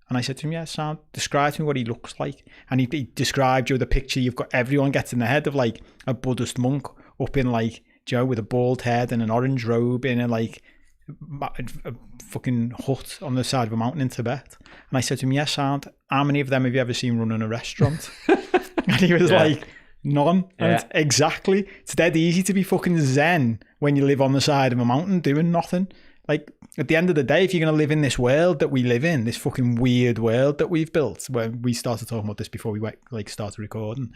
And I said to him, yeah, describe to me what he looks like. And he described Joe the picture you've got, everyone gets in the head of like a Buddhist monk up in like Joe with a bald head and an orange robe in a like a fucking hut on the side of a mountain in Tibet. And I said to him, yes, how many of them have you ever seen running a restaurant? And he was like, none. And it's dead easy to be fucking zen when you live on the side of a mountain doing nothing. Like at the end of the day, if you're going to live in this world that we live in, this fucking weird world that we've built, where we started talking about this before we like started recording,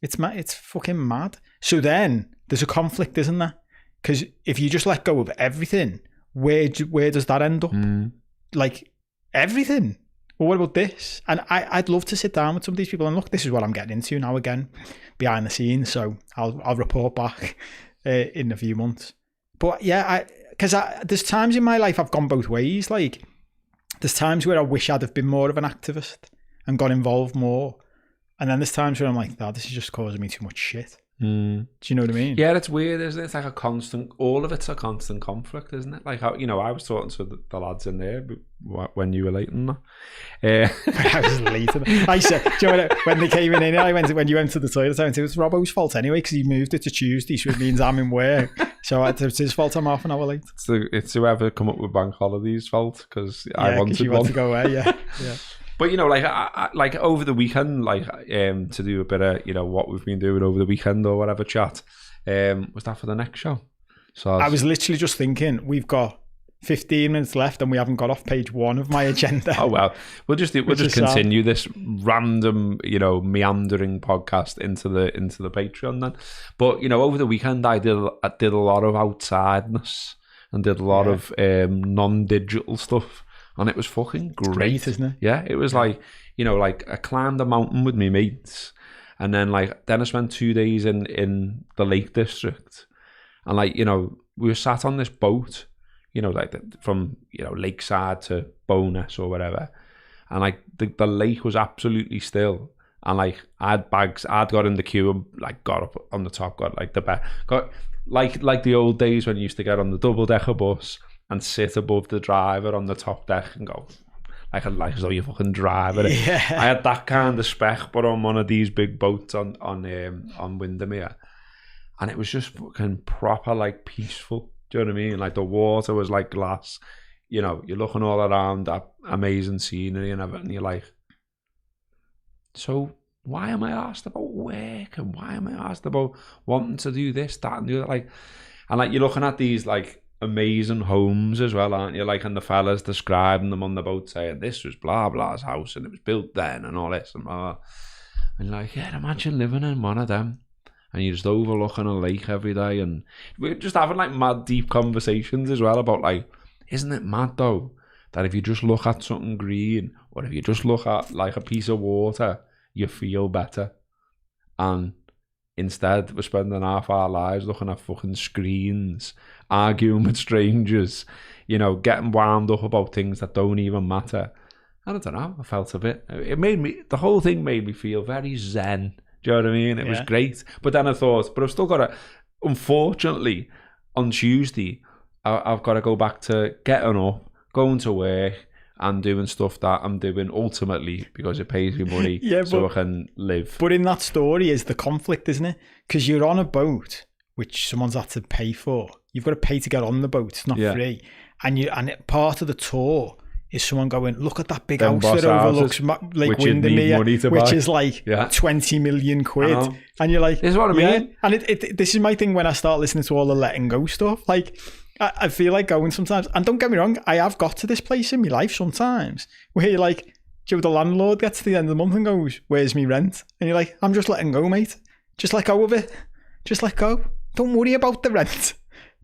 it's fucking mad. So then there's a conflict, isn't there? Because if you just let go of everything, where does that end up? Like everything. Well, what about this? And I'd love to sit down with some of these people and look, this is what I'm getting into now again, behind the scenes. So I'll report back in a few months. But yeah, because there's times in my life I've gone both ways. Like there's times where I wish I'd have been more of an activist and got involved more. And then there's times where I'm like, this is just causing me too much shit. Do you know what I mean? Yeah, it's weird, isn't it? It's like a constant, all of it's a constant conflict, isn't it? Like, how, I was talking to the lads in there when you were late and that. I was late. I said, do you know when they came in, when you went to the toilet, I went, it was Robbo's fault anyway, because he moved it to Tuesday, so it means I'm in work. So it's his fault I'm half an hour late. It's whoever come up with bank holidays' fault, because I wanted you one. Want to go away, yeah. But like over the weekend, to do a bit of what we've been doing over the weekend or whatever chat. Was that for the next show? So I was literally just thinking we've got 15 minutes left and we haven't got off page 1 of my agenda. Oh well, we'll just continue this random meandering podcast into the Patreon then. But over the weekend I did a lot of outsideness and did a lot of non-digital stuff. And it was fucking great. It's great, isn't it? Yeah, it was like, you know, like I climbed a mountain with my mates, and then I spent 2 days in the Lake District, and like, you know, we were sat on this boat, you know, like from, you know, Lakeside to Bowness or whatever, and like the lake was absolutely still, and like I'd got in the queue and like got up on the top, got like the back, got like the old days when you used to get on the double-decker bus and sit above the driver on the top deck and go like as though you're fucking driving it. Yeah. I had that kind of spec, but on one of these big boats on Windermere, and it was just fucking proper like peaceful. Do you know what I mean? Like the water was like glass. You know, you're looking all around that amazing scenery and everything, and you're like, so why am I asked about work, and why am I asked about wanting to do this, that, and the other? Like, and like you're looking at these like amazing homes as well, aren't you? Like, and the fellas describing them on the boat, saying this was blah blah's house and it was built then and all this and blah. And you're like, yeah, imagine living in one of them, and you're just overlooking a lake every day, and we're just having like mad deep conversations as well about like, isn't it mad though that if you just look at something green, or if you just look at like a piece of water, you feel better? And instead we're spending half our lives looking at fucking screens, arguing with strangers, you know, getting wound up about things that don't even matter. And I don't know, I felt a bit, the whole thing made me feel very zen. Do you know what I mean? It was great. But then I thought, but I've still got to, unfortunately, on Tuesday, I've got to go back to getting up, going to work, and doing stuff that I'm doing ultimately because it pays me money so I can live. But in that story is the conflict, isn't it? Because you're on a boat, which someone's had to pay for. You've got to pay to get on the boat. It's not free. And part of the tour is someone going, look at that big house that overlooks Lake Windermere, which is like 20 million quid. And you're like, this is what I mean. And this is my thing when I start listening to all the letting go stuff. Like, I feel like going sometimes, and don't get me wrong, I have got to this place in my life sometimes where you're like, Joe, the landlord gets to the end of the month and goes, where's me rent? And you're like, I'm just letting go, mate. Just let go of it. Just let go. Don't worry about the rent.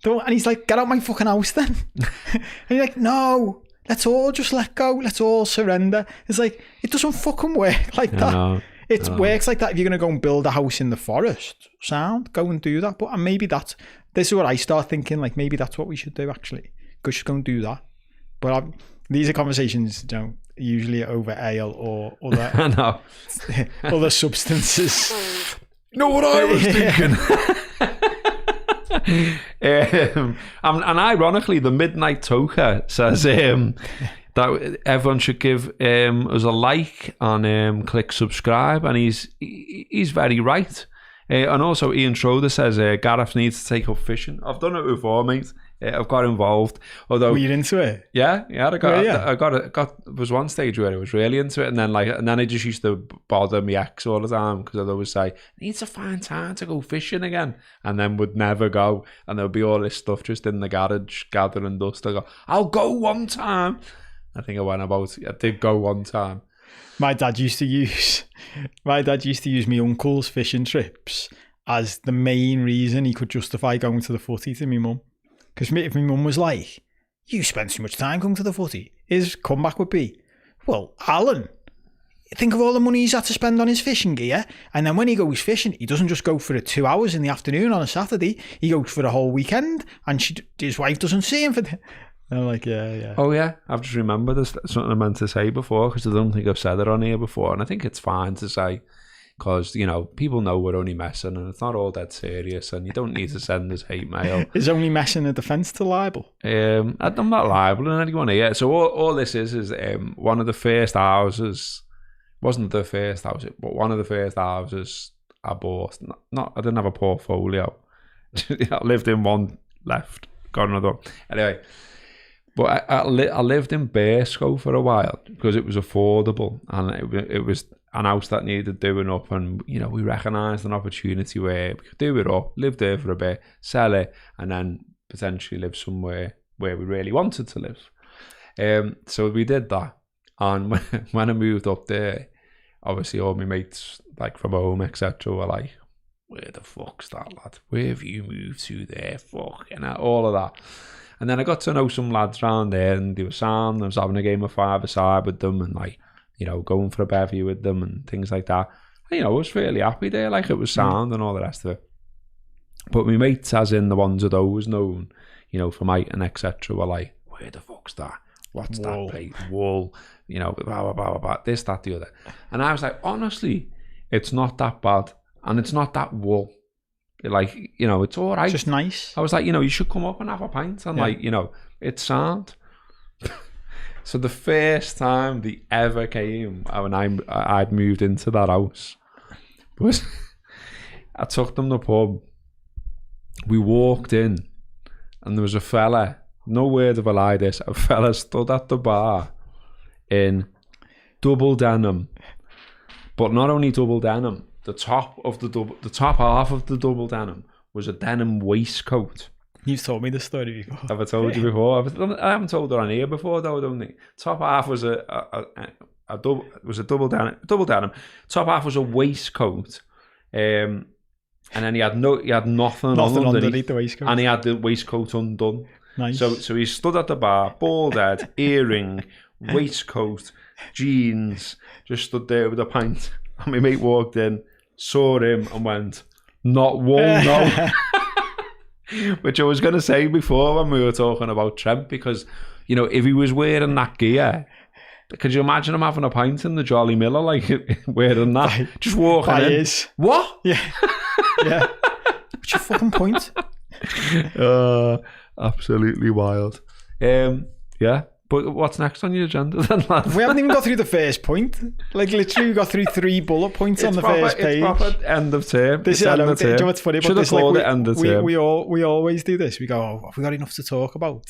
And he's like, get out my fucking house then. And you're like, no, let's all just let go. Let's all surrender. It's like, it doesn't fucking work like that. It works like that if you're going to go and build a house in the forest. Sound, go and do that. But maybe this is what I start thinking, like maybe that's what we should do actually. Just go and do that. But these are conversations, you know, usually over ale or other, other substances. You know what I was thinking? And ironically, the Midnight Toker says that everyone should give us a like and click subscribe, and he's very right. And also Ian Schroeder says Gareth needs to take up fishing. I've done it before, mate. I've got involved. Although, were you into it? Yeah. I was one stage where I was really into it, and then I just used to bother my ex all the time because I'd always say, I need to find time to go fishing again, and then would never go, and there'd be all this stuff just in the garage gathering dust. I go, I'll go one time. I think I did go one time. My dad used to use my uncle's fishing trips as the main reason he could justify going to the footy to my mum. Because if my mum was like, you spend too much time going to the footy, his comeback would be, well, Alan, think of all the money he's had to spend on his fishing gear, and then when he goes fishing, he doesn't just go for 2 hours in the afternoon on a Saturday, he goes for the whole weekend, and his wife doesn't see him for I'm like, yeah. Oh, yeah. I've just remembered there's something I meant to say before because I don't think I've said it on here before. And I think it's fine to say because, you know, people know we're only messing and it's not all that serious and you don't need to send us hate mail. Is only messing a defence to libel? I'm not libeling anyone here. So all this is one of the first houses, wasn't the first house, but one of the first houses I bought. I didn't have a portfolio. I lived in one, left, got another. Anyway. But I lived in Bearscough for a while because it was affordable and it was an house that needed doing up, and you know we recognised an opportunity where we could do it up, live there for a bit, sell it, and then potentially live somewhere where we really wanted to live. So we did that, and when I moved up there, obviously all my mates like from home etc. were like, "Where the fuck's that lad? Where have you moved to there? Fuck," and all of that. And then I got to know some lads around there and they were sound. I was having a game of five-a-side with them and like you know, going for a bevy with them and things like that. And, you know, I was fairly happy there, like it was sound and all the rest of it. But my mates, as in the ones that I was known, you know, from Iton, etc., were like, where the fuck's that? What's that place? Wool, you know, blah, blah, blah, blah, blah, this, that, the other. And I was like, honestly, it's not that bad. And it's not that wool. Like, you know, it's all right. Just nice. I was like, you know, you should come up and have a pint. And like, you know, it's sound. So the first time they ever came when I'd moved into that house was I took them to the pub. We walked in and there was a fella, no word of a lie this, a fella stood at the bar in double denim. But not only double denim, the top half of the double denim was a denim waistcoat. You've told me this story before. Have I told you before? I haven't told her on here before, though, I don't think. Top half was a double denim. Top half was a waistcoat, and then he had nothing underneath the waistcoat, and he had the waistcoat undone. Nice. So he stood at the bar, bald head, earring, waistcoat, jeans, just stood there with a pint. And my mate walked in, saw him, and went, "Not one, no." Which I was going to say before when we were talking about Trent, because, you know, if he was wearing that gear, could you imagine him having a pint in the Jolly Miller, like wearing that, just walking in? His. What? Yeah. Yeah. What's your fucking point? Absolutely wild. Yeah. But what's next on your agenda then, lad? We haven't even got through the first point. Like, literally, we got through 3 bullet points on the first page. It's proper end of term. This is, end of term. Do you know what's funny about Should this? have called it end of term. We always do this. We go, oh, have we got enough to talk about?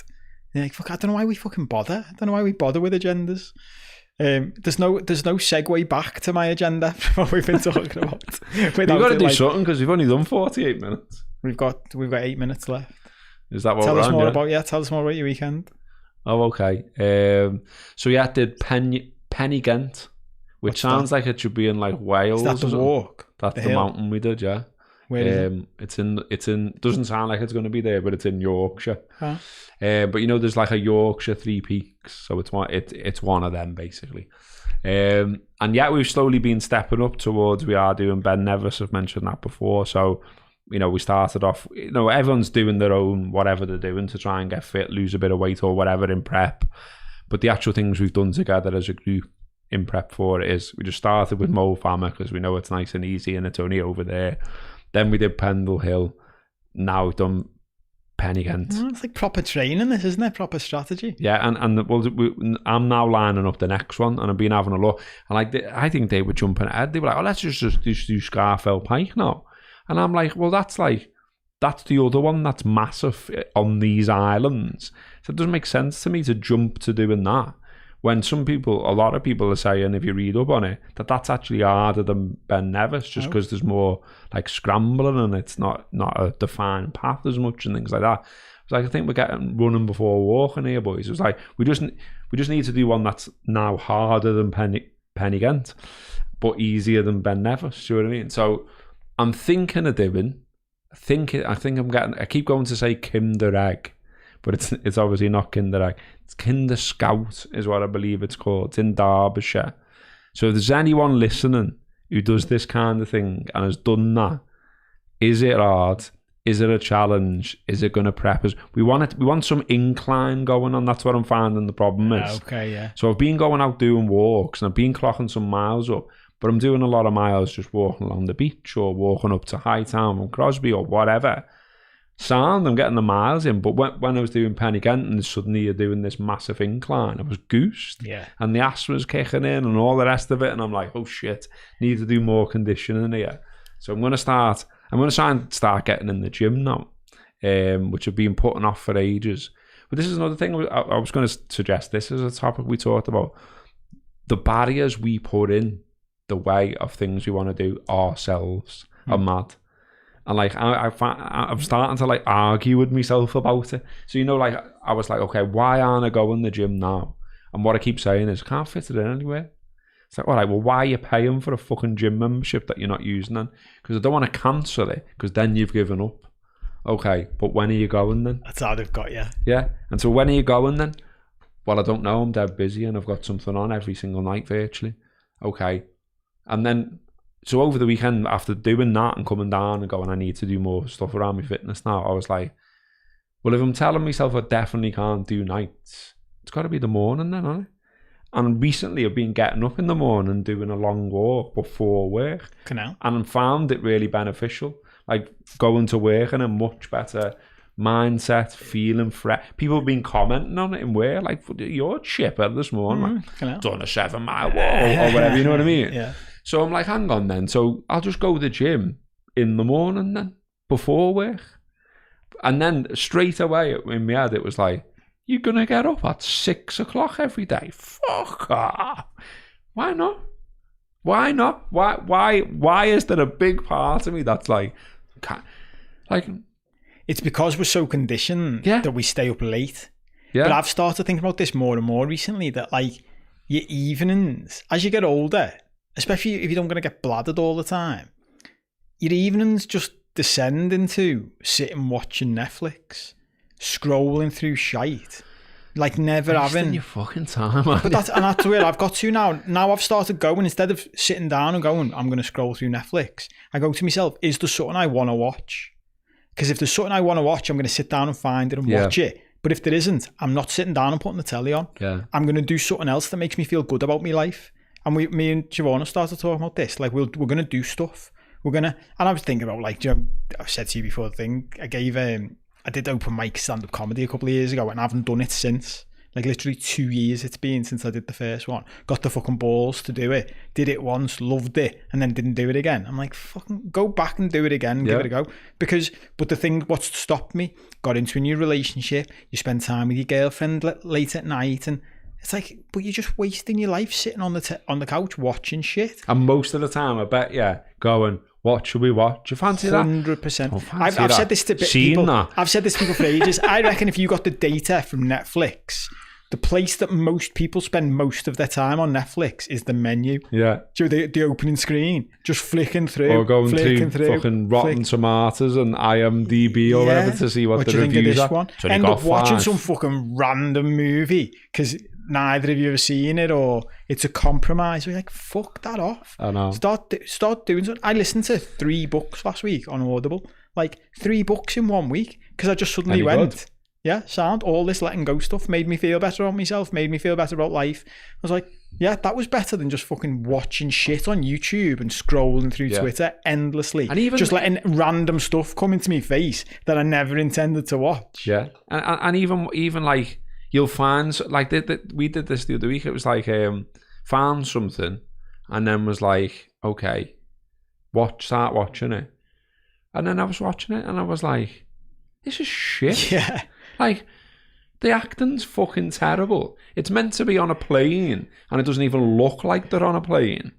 And like, fuck, I don't know why we fucking bother. I don't know why we bother with agendas. There's no segue back to my agenda from what we've been talking about. You've got to do something because we've only done 48 minutes. We've got 8 minutes left. Is that what Tell we're us on, more yeah? about Tell us more about your weekend. Oh, okay. So yeah, I did Penny Ghent, which sounds like it should be in like Wales. Is that the walk? That's the mountain we did, yeah. Where is it? It's in. Doesn't sound like it's going to be there, but it's in Yorkshire. Huh? But you know, there's like a Yorkshire 3 Peaks, so it's one of them basically. And yeah, we've slowly been stepping up towards. We are doing Ben Nevis. I've mentioned that before, so. You know, we started off, you know, everyone's doing their own, whatever they're doing to try and get fit, lose a bit of weight or whatever in prep. But the actual things we've done together as a group in prep for it is we just started with Mo Farmer because we know it's nice and easy and it's only over there. Then we did Pendle Hill. Now we've done Penny Ghent. It's like proper training, this, isn't it? Proper strategy. Yeah, and I'm now lining up the next one and I've been having a look. And like, I think they were jumping ahead. They were like, oh, let's just do Scarfell Pike now. And I'm like, well, that's the other one that's massive on these islands. So it doesn't make sense to me to jump to doing that. When a lot of people are saying, if you read up on it, that's actually harder than Ben Nevis, just because there's more like scrambling and it's not a defined path as much and things like that. It's like, I think we're getting running before walking here, boys. It was like, we just need to do one that's now harder than Penny Ghent, but easier than Ben Nevis. Do you know what I mean? So I'm thinking of doing. I keep going to say Kinder Egg, but it's obviously not Kinder Egg. It's Kinder Scout is what I believe it's called. It's in Derbyshire. So if there's anyone listening who does this kind of thing and has done that, is it hard? Is it a challenge? Is it going to prep us? We want some incline going on. That's what I'm finding the problem is. Okay, yeah. So I've been going out doing walks and I've been clocking some miles up. But I'm doing a lot of miles just walking along the beach or walking up to Hightown from Crosby or whatever. I'm getting the miles in. But when I was doing Penny Ghent and suddenly you're doing this massive incline, I was goosed. Yeah. And the ass was kicking in and all the rest of it. And I'm like, oh shit, need to do more conditioning here. So I'm going to try and start getting in the gym now, which I've been putting off for ages. But this is another thing I was going to suggest. This is a topic we talked about. The barriers we put in the way of things we want to do ourselves are mad. And like I'm starting to like argue with myself about it. So, you know, like I was like, okay, why aren't I going to the gym now? And what I keep saying is, can't fit it in anywhere. It's like, all right, well, why are you paying for a fucking gym membership that you're not using then? Because I don't want to cancel it, because then you've given up. Okay, but when are you going then? That's how they've got you. Yeah, and so when are you going then? well, I don't know, I'm dead busy and I've got something on every single night virtually. Okay. And then, so over the weekend, after doing that and coming down and going, I need to do more stuff around my fitness now, I was like, well, if I'm telling myself I definitely can't do nights, it's got to be the morning then, hasn't it? And recently I've been getting up in the morning, doing a long walk before work. Canal. And found it really beneficial. Like going to work in a much better mindset, feeling fresh. People have been commenting on it in work, like, you're chipper this morning. Done a 7-mile walk or whatever, you know what I mean? Yeah. So I'm like, hang on then. So I'll just go to the gym in the morning then, before work. And then straight away in my head, it was like, you're going to get up at 6 o'clock every day? Fuck off. Why not? Why not? Why is there a big part of me that's like... It's because we're so conditioned that we stay up late. Yeah. But I've started thinking about this more and more recently, that like your evenings, as you get older, especially if you don't going to get bladdered all the time, your evenings just descend into sitting watching Netflix, scrolling through shite, like never having your fucking time. But that's where I've got to now. Now I've started going, instead of sitting down and going, I'm going to scroll through Netflix, I go to myself, is there something I want to watch? Because if there's something I want to watch, I'm going to sit down and find it and watch it. But if there isn't, I'm not sitting down and putting the telly on. Yeah. I'm going to do something else that makes me feel good about my life. And me and Giovanna started talking about this. Like, we're going to do stuff. And I was thinking about, like, I've said to you before, the thing, I did open mic stand-up comedy a couple of years ago, and I haven't done it since. Like, literally 2 years it's been since I did the first one. Got the fucking balls to do it. Did it once, loved it, and then didn't do it again. I'm like, fucking go back and do it again, give it a go. But the thing, what's stopped me, got into a new relationship, you spend time with your girlfriend late at night, and it's like, but you're just wasting your life sitting on the couch watching shit. And most of the time, I bet, going, what should we watch? You fancy 100%. that? 100%. I've said this to people. I've said this to people for ages. I reckon if you got the data from Netflix, the place that most people spend most of their time on Netflix is the menu. Yeah. So the opening screen, just flicking through. Or going through fucking Rotten Tomatoes and IMDb or whatever to see what the reviews are. One? End up watching some fucking random movie because neither of you have seen it, or it's a compromise. We're like, fuck that off. I know. Start doing something. I listened to 3 books last week on Audible. Like 3 books in 1 week because I just suddenly went... Good? Yeah, sound. All this letting go stuff made me feel better about myself, made me feel better about life. I was like, yeah, that was better than just fucking watching shit on YouTube and scrolling through Twitter endlessly. And even just letting random stuff come into my face that I never intended to watch. Yeah. And even like, you'll find, like, we did this the other week. It was like, found something and then was like, okay, start watching it. And then I was watching it and I was like, this is shit. Yeah. Like, the acting's fucking terrible. It's meant to be on a plane, and it doesn't even look like they're on a plane.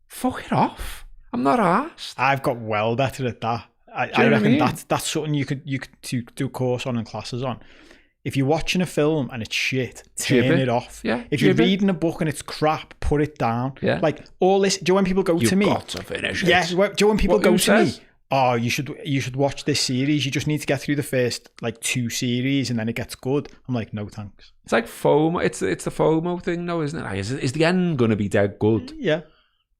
Fuck it off. I'm not arsed. I've got well better at that. I reckon that's something you could do a course on and classes on. If you're watching a film and it's shit, turn it off. Yeah. If you're reading a book and it's crap, put it down. Yeah. Like, all this... Do you know when people go to me... You've got to finish it. Yeah. Do you know when people go to me... Oh, you should watch this series. You just need to get through the first, like, 2 series and then it gets good. I'm like, no thanks. It's like FOMO. It's the FOMO thing, though, isn't it? Like, is the end going to be dead good? Yeah.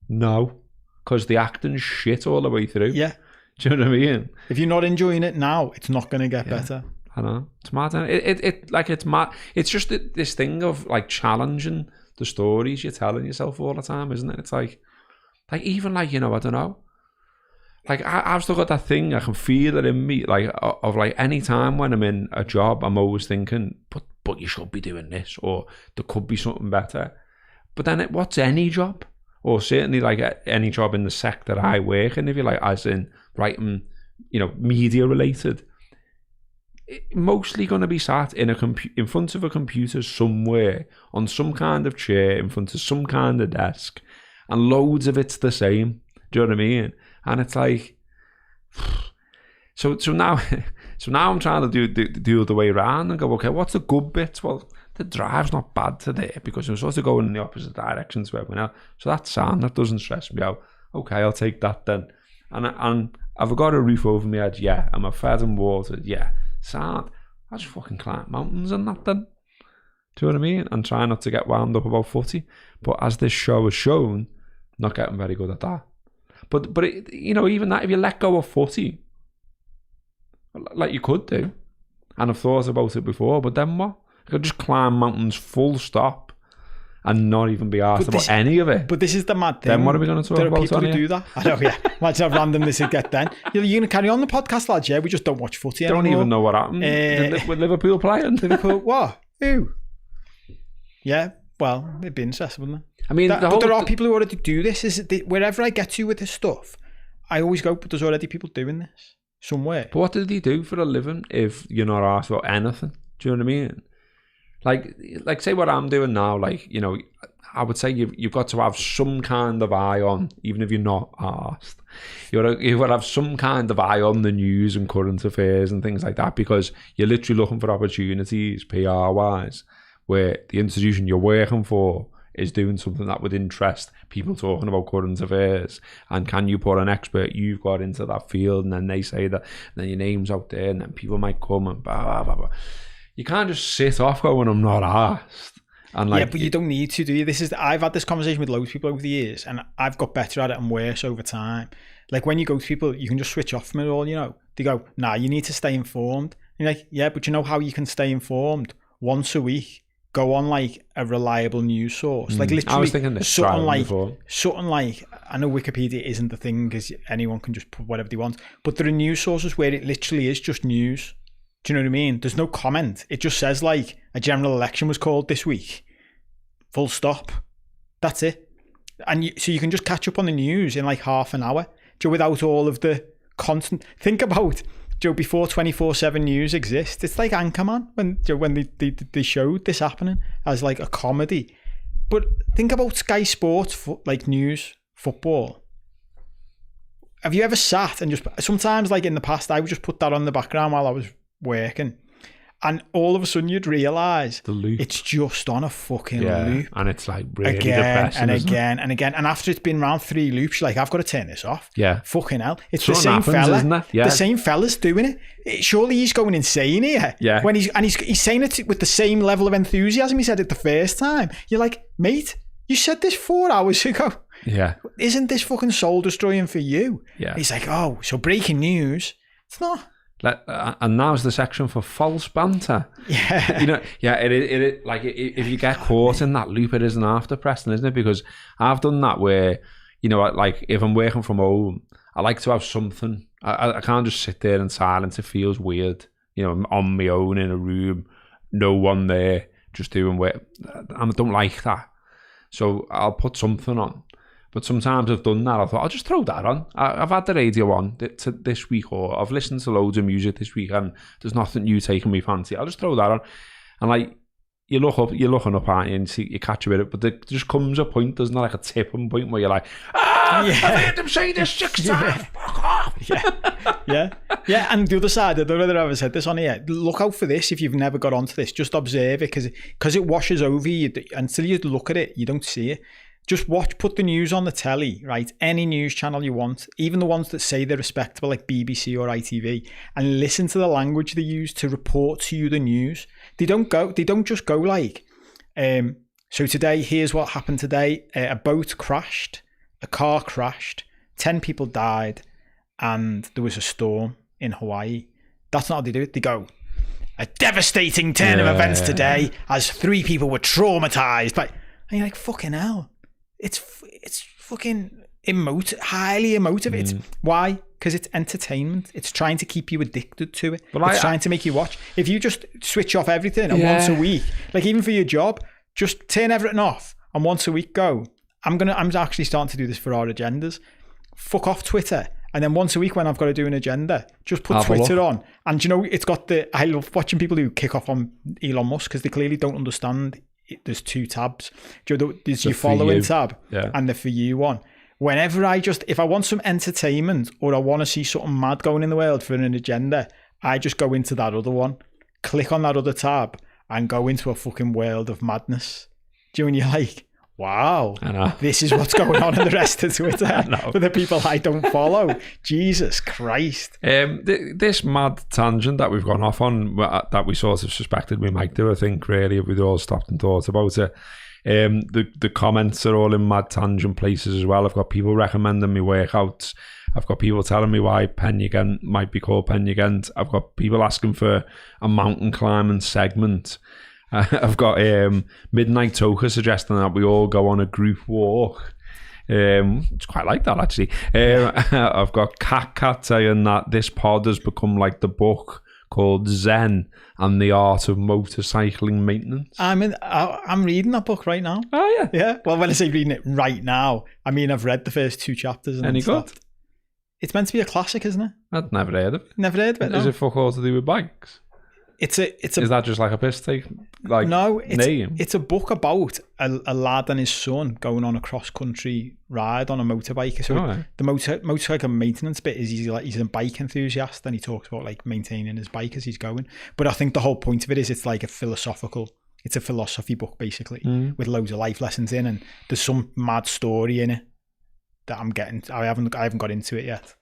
No. Because the acting's shit all the way through. Yeah. Do you know what I mean? If you're not enjoying it now, it's not going to get better. I know. It's mad. It's mad. It's just this thing of, like, challenging the stories you're telling yourself all the time, isn't it? It's like even like, I don't know. Like, I've still got that thing, I can feel it in me, like, of like, any time when I'm in a job, I'm always thinking, but you should be doing this, or there could be something better. But then what's any job? Or certainly, like, any job in the sector I work in, if you like, as in writing, media related, mostly going to be sat in front of a computer somewhere, on some kind of chair, in front of some kind of desk, and loads of it's the same. Do you know what I mean? And it's like, so now I'm trying to do the other way around and go, okay, what's the good bits? Well, the drive's not bad today because I'm supposed to go in the opposite direction to everyone else. So that's sound, that doesn't stress me out. Okay, I'll take that then. And I've got a roof over my head, yeah. Am I fed and watered? Yeah. Sound. I just fucking climb mountains and that then. Do you know what I mean? And try not to get wound up about footy. But as this show has shown, not getting very good at that. But it, you know, even that, if you let go of footy, like you could do, and I've thought about it before, but then what? I could just climb mountains full stop and not even be asked about any of it. But this is the mad thing. Then what are we going to talk about? There are people who do that. I know, yeah. Imagine how random this would get then. You're going to carry on the podcast, lads, yeah? We just don't watch footy anymore. Don't even know what happened with Liverpool playing. Liverpool, what? Who? Yeah, well, it'd be interesting, wouldn't it? I mean, but there are people who already do this. Wherever I get to with this stuff, I always go, but there's already people doing this somewhere. But what did he do for a living if you're not asked about anything? Do you know what I mean? Like say what I'm doing now, like, you know, I would say you've got to have some kind of eye on, even if you're not asked. You've got to have some kind of eye on the news and current affairs and things like that, because you're literally looking for opportunities, PR-wise, where the institution you're working for is doing something that would interest people talking about current affairs. And can you put an expert you've got into that field, and then they say that, and then your name's out there, and then people might come and blah, blah, blah, blah. You can't just sit off going, I'm not asked. And like, yeah, but you don't need to, do you? I've had this conversation with loads of people over the years, and I've got better at it and worse over time. Like, when you go to people, you can just switch off from it all, you know. They go, nah, you need to stay informed. And you're like, yeah, but you know how you can stay informed? Once a week, go on like a reliable news source. Like, literally, I was thinking this something like, I know Wikipedia isn't the thing because anyone can just put whatever they want, but there are news sources where it literally is just news. Do you know what I mean? There's no comment. It just says like a general election was called this week. Full stop. That's it. And so you can just catch up on the news in like half an hour, Joe, without all of the constant. Think about, Joe, before 24/7 news exists, it's like Anchorman when they showed this happening as like a comedy. But think about Sky Sports, like news, football. Have you ever sat and just, sometimes like in the past, I would just put that on the background while I was working, and all of a sudden you'd realise it's just on a fucking loop, and it's like really again depressing, and again and again, and after it's been around 3 loops, you're like, I've got to turn this off. Yeah, fucking hell, it's something the same fella, isn't it? Yeah. The same fella's doing it. Surely he's going insane here. Yeah, when he's saying it with the same level of enthusiasm he said it the first time. You're like, mate, you said this 4 hours ago. Yeah, isn't this fucking soul destroying for you? Yeah. He's like, oh, so breaking news. It's not. And now's the section for false banter. Yeah, you know, yeah. It like if you get caught in that loop, it isn't half depressing, isn't it? Because I've done that where, you know, like if I'm working from home, I like to have something. I can't just sit there in silence. It feels weird. You know, I'm on my own in a room, no one there, just doing work. I don't like that. So I'll put something on. But sometimes I've done that. I thought, I'll just throw that on. I've had the radio on this week, or I've listened to loads of music this week, and there's nothing new taking me fancy. I'll just throw that on. And like, you're looking up, aren't you, and you catch a bit of it. But there just comes a point, doesn't there, like a tipping point where you're like, I've heard them say this 6 times. Fuck off. Yeah. And the other side, I don't know whether I've ever said this on here. Look out for this if you've never got onto this. Just observe it, because it washes over you. Until you look at it, you don't see it. Just put the news on the telly, right? Any news channel you want, even the ones that say they're respectable, like BBC or ITV, and listen to the language they use to report to you the news. They don't just go like, so today, here's what happened today. A boat crashed, a car crashed, 10 people died, and there was a storm in Hawaii. That's not how they do it. They go, a devastating turn of events today as 3 people were traumatized. And you're like, fucking hell. It's fucking highly emotive. It's why? Because it's entertainment. It's trying to keep you addicted to it. It's trying to make you watch. If you just switch off everything and once a week, like even for your job, just turn everything off and once a week go, I'm actually starting to do this for our agendas. Fuck off Twitter. And then once a week when I've got to do an agenda, just put Twitter on. And you know, it's got I love watching people who kick off on Elon Musk because they clearly don't understand. There's 2 tabs. There's your following tab and the for you one. Whenever if I want some entertainment or I want to see something mad going in the world for an agenda, I just go into that other one, click on that other tab and go into a fucking world of madness. Do you know when you're like, Wow. I know. This is what's going on in the rest of Twitter for the people I don't follow. Jesus Christ. This mad tangent that we've gone off on, that we sort of suspected we might do, I think, really, if we'd all stopped and thought about it. The comments are all in mad tangent places as well. I've got people recommending me workouts. I've got people telling me why Penyagent might be called Penyagent. I've got people asking for a mountain climbing segment. I've got Midnight Toker suggesting that we all go on a group walk. It's quite like that, actually. I've got Cat saying that this pod has become like the book called Zen and the Art of Motorcycling Maintenance. I'm reading that book right now. Oh, yeah. Yeah. Well, when I say reading it right now, I mean I've read the first 2 chapters. Any good? It's meant to be a classic, isn't it? I'd never heard of it. Never heard of it, no. Is it fuck all to do with bikes? Is that just like a piss take? No, name? It's a book about a lad and his son going on a cross-country ride on a motorbike. So the motorcycle maintenance bit is he's a bike enthusiast, and he talks about like maintaining his bike as he's going. But I think the whole point of it is it's like a philosophy book basically, with loads of life lessons in, and there's some mad story in it that I haven't got into it yet.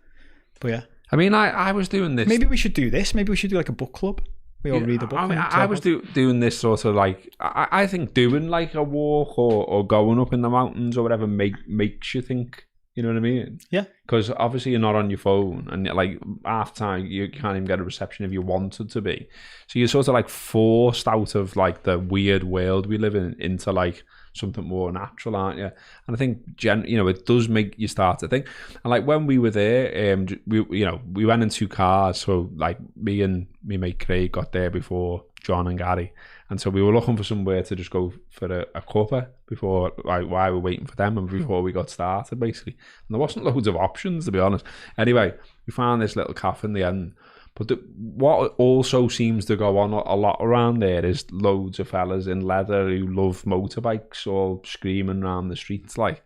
But yeah. I mean, I was doing this. Maybe we should do this. Maybe we should do like a book club. We all read a book. I was doing this sort of like, I think doing like a walk or going up in the mountains or whatever makes you think, you know what I mean? Yeah. Because obviously you're not on your phone, and like half time you can't even get a reception if you wanted to be. So you're sort of like forced out of like the weird world we live in into like something more natural, aren't you? And I think it does make you start to think. And like when we were there, we went in 2 cars. So like me and my mate Craig got there before John and Gary, and so we were looking for somewhere to just go for a cuppa before, like, while we were waiting for them and before we got started, basically. And there wasn't loads of options, to be honest. Anyway, we found this little cafe in the end. But what also seems to go on a lot around there is loads of fellas in leather who love motorbikes all screaming around the streets, like.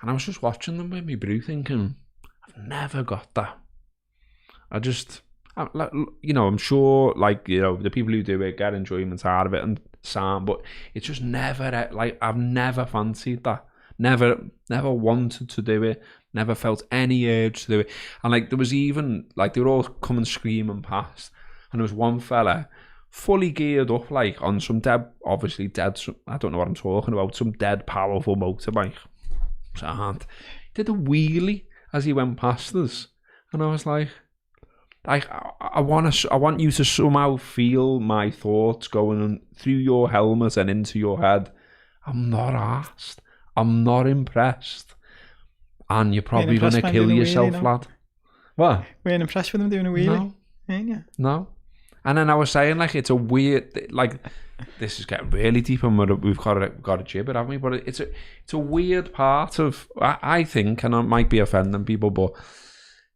And I was just watching them with me brew thinking, I've never got that. I'm sure, like, the people who do it get enjoyment out of it and sound, but it's just never, like, I've never fancied that. Never wanted to do it. Never felt any urge to do it. And like there was even like they were all coming screaming past, and there was one fella fully geared up like on some I don't know what I'm talking about, some dead powerful motorbike. So he did a wheelie as he went past us, and I was like I want you to somehow feel my thoughts going through your helmet and into your head. I'm not arsed. I'm not impressed. And you're probably going to kill yourself, lad. What? We ain't impressed with them doing a wheelie. No. Ain't you? No. And then I was saying, like, it's a weird, like, this is getting really deep and we've got a jibber, haven't we? But it's a weird part of, I think, and I might be offending people, but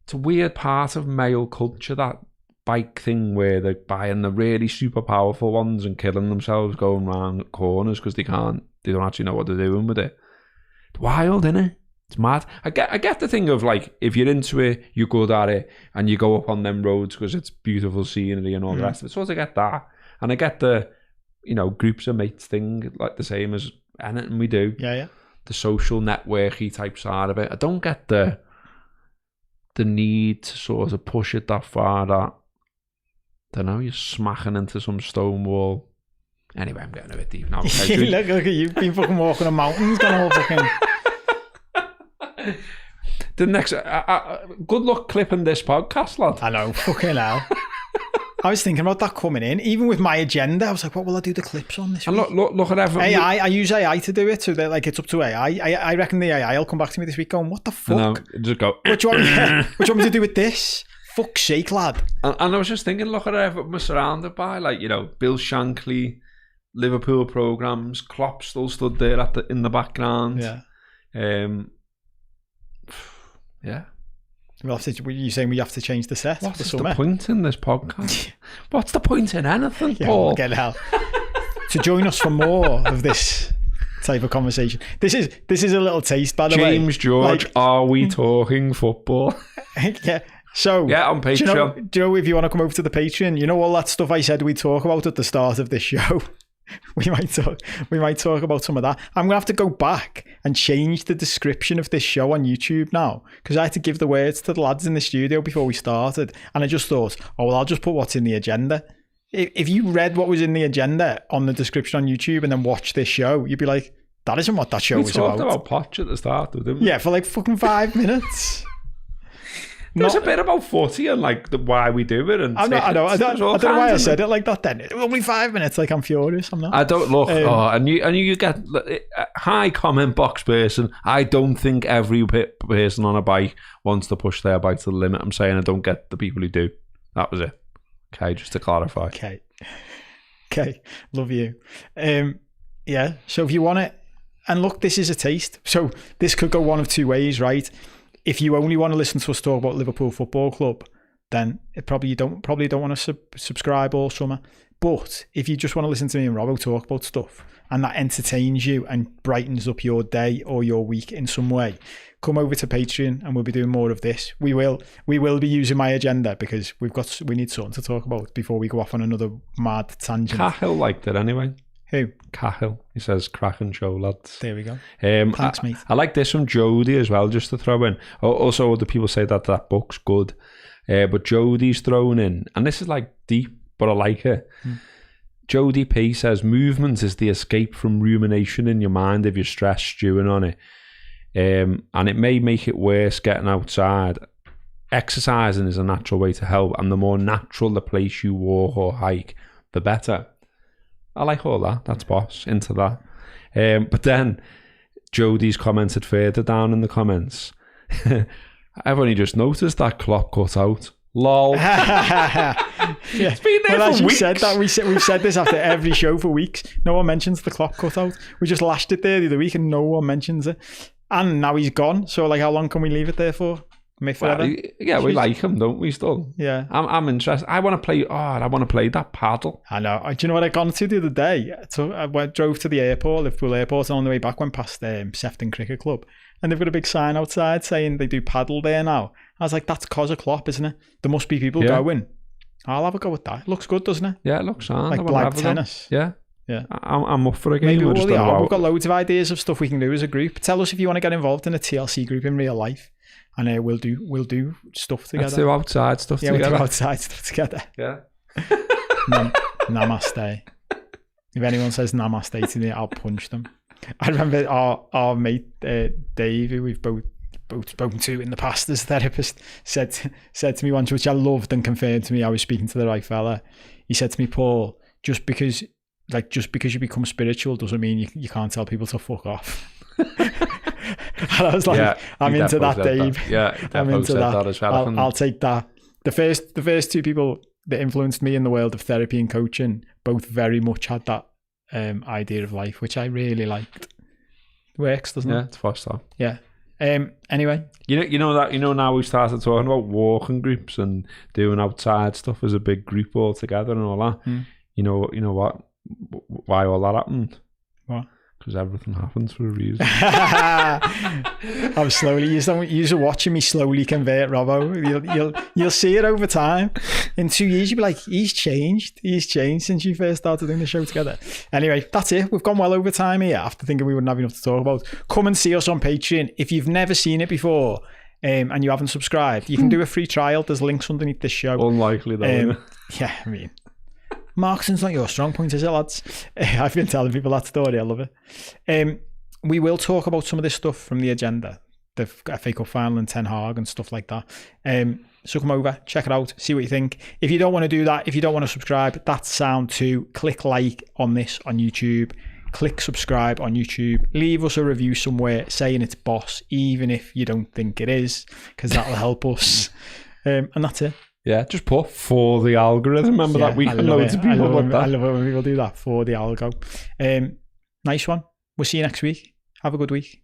it's a weird part of male culture, that bike thing where they're buying the really super powerful ones and killing themselves going round corners because they don't actually know what they're doing with it. It's wild, isn't it? It's mad. I get the thing of like, if you're into it, you're good at it, and you go up on them roads because it's beautiful scenery and all the rest of it. So I get that. And I get the, groups of mates thing, like the same as anything we do. Yeah. The social networky type side of it. I don't get the need to sort of push it that far that, I don't know, you're smacking into some stone wall. Anyway, I'm getting a bit deep now. Okay, look at you, been fucking walking on mountains, gone all fucking... The next, good luck clipping this podcast, lad. I know, fucking hell. I was thinking about that coming in, even with my agenda. I was like, what will I do the clips on this week? And look at everything. AI, I use AI to do it, so that like it's up to AI. I reckon the AI will come back to me this week going, what the fuck? No, just go. What do you want me to do with this? Fuck's sake, lad. And I was just thinking, look at everything we're surrounded by, like, Bill Shankly, Liverpool programmes, Klopp still stood there in the background. Yeah. Yeah. You're saying we have to change the set? What's the point in this podcast? What's the point in anything, Paul? Get hell. To join us for more of this type of conversation. This is a little taste, by the way. James George, are we talking football? Yeah. So yeah, on Patreon. Do you know if you want to come over to the Patreon, all that stuff I said we'd talk about at the start of this show? we might talk about some of that. I'm gonna have to go back and change the description of this show on YouTube now, because I had to give the words to the lads in the studio before we started, and I just thought, oh well, I'll just put what's in the agenda. If you read what was in the agenda on the description on YouTube and then watch this show, you'd be like, that isn't what that show was about. We talked about Poch at the start, didn't we? Yeah, for like fucking 5 minutes. There's a bit about footy and like why we do it. And I know. I don't know why I said it like that then. Only 5 minutes, like I'm furious. I'm not. I don't look. And you get hi comment box person. I don't think every person on a bike wants to push their bike to the limit. I'm saying I don't get the people who do. That was it. Okay, just to clarify. Okay, love you. Yeah. So if you want it. And look, this is a taste. So this could go one of two ways, right? If you only want to listen to us talk about Liverpool Football Club, then you don't want to subscribe all summer. But if you just want to listen to me and Robbo talk about stuff, and that entertains you and brightens up your day or your week in some way, come over to Patreon and we'll be doing more of this. We will be using my agenda because we need something to talk about before we go off on another mad tangent. Cahill liked it anyway. Who? Cahill. He says, cracking show, lads. There we go. Thanks, mate. I like this from Jody as well, just to throw in. Also, other people say that book's good. But Jody's thrown in, and this is like deep, but I like it. Jody P says, movement is the escape from rumination in your mind if you're stressed, stewing on it. And it may make it worse getting outside. Exercising is a natural way to help, and the more natural the place you walk or hike, the better. I like all that. That's boss. Into that. But then Jody's commented further down in the comments. I've only just noticed that Klopp cut out. Lol. It's been there for weeks. Said that, we've said this after every show for weeks. No one mentions the Klopp cut out. We just lashed it there the other week and no one mentions it. And now he's gone. So like, how long can we leave it there for? Well, yeah, we like him, don't we? Still, yeah. I'm interested. I want to play. I want to play that paddle. I know. Do you know what I got to the other day? So I drove to the airport, Liverpool Airport, and on the way back went past Sefton Cricket Club, and they've got a big sign outside saying they do paddle there now. I was like, that's cause of Klopp, isn't it? There must be people going. I'll have a go with that. It looks good, doesn't it? Yeah, it looks sound. Like black tennis. Yeah. Yeah, I'm up for a game. Maybe we've got loads of ideas of stuff we can do as a group. Tell us if you want to get involved in a TLC group in real life. And we'll do stuff together. Let's do outside stuff together. Yeah, we'll do outside stuff together. Yeah. Namaste. If anyone says namaste to me, I'll punch them. I remember our mate Dave, who we've both spoken to in the past as a therapist, said to me once, which I loved and confirmed to me I was speaking to the right fella. He said to me, Paul, just because you become spiritual doesn't mean you can't tell people to fuck off. And I was like, I'm into that, Dave. I'm into that as well. I'll take that. The first two people that influenced me in the world of therapy and coaching both very much had that idea of life, which I really liked. It works, doesn't it? Yeah, it's fast though. Yeah. Anyway, you know now we started talking about walking groups and doing outside stuff as a big group all together and all that. You know what? Why all that happened? What? Because everything happens for a reason. I'm slowly. You're watching me slowly convert, Robbo. You'll see it over time. In 2 years, you'll be like, he's changed since you first started doing the show together. Anyway, that's it. We've gone well over time here after thinking we wouldn't have enough to talk about. Come and see us on Patreon. If you've never seen it before and you haven't subscribed, you can do a free trial. There's links underneath this show. Unlikely though. Yeah, I mean, marketing's not your strong point, is it, lads? I've been telling people that story. I love it. We will talk about some of this stuff from the agenda, the FA Cup final and Ten Hag and stuff like that. So come over, check it out, see what you think. If you don't want to do that, if you don't want to subscribe, that's sound too. Click like on this on YouTube. Click subscribe on YouTube. Leave us a review somewhere saying it's boss, even if you don't think it is, because that'll help us. And that's it. Yeah, just put for the algorithm. Remember that week? Loads of people love that. I love it when people do that, for the algo. Nice one. We'll see you next week. Have a good week.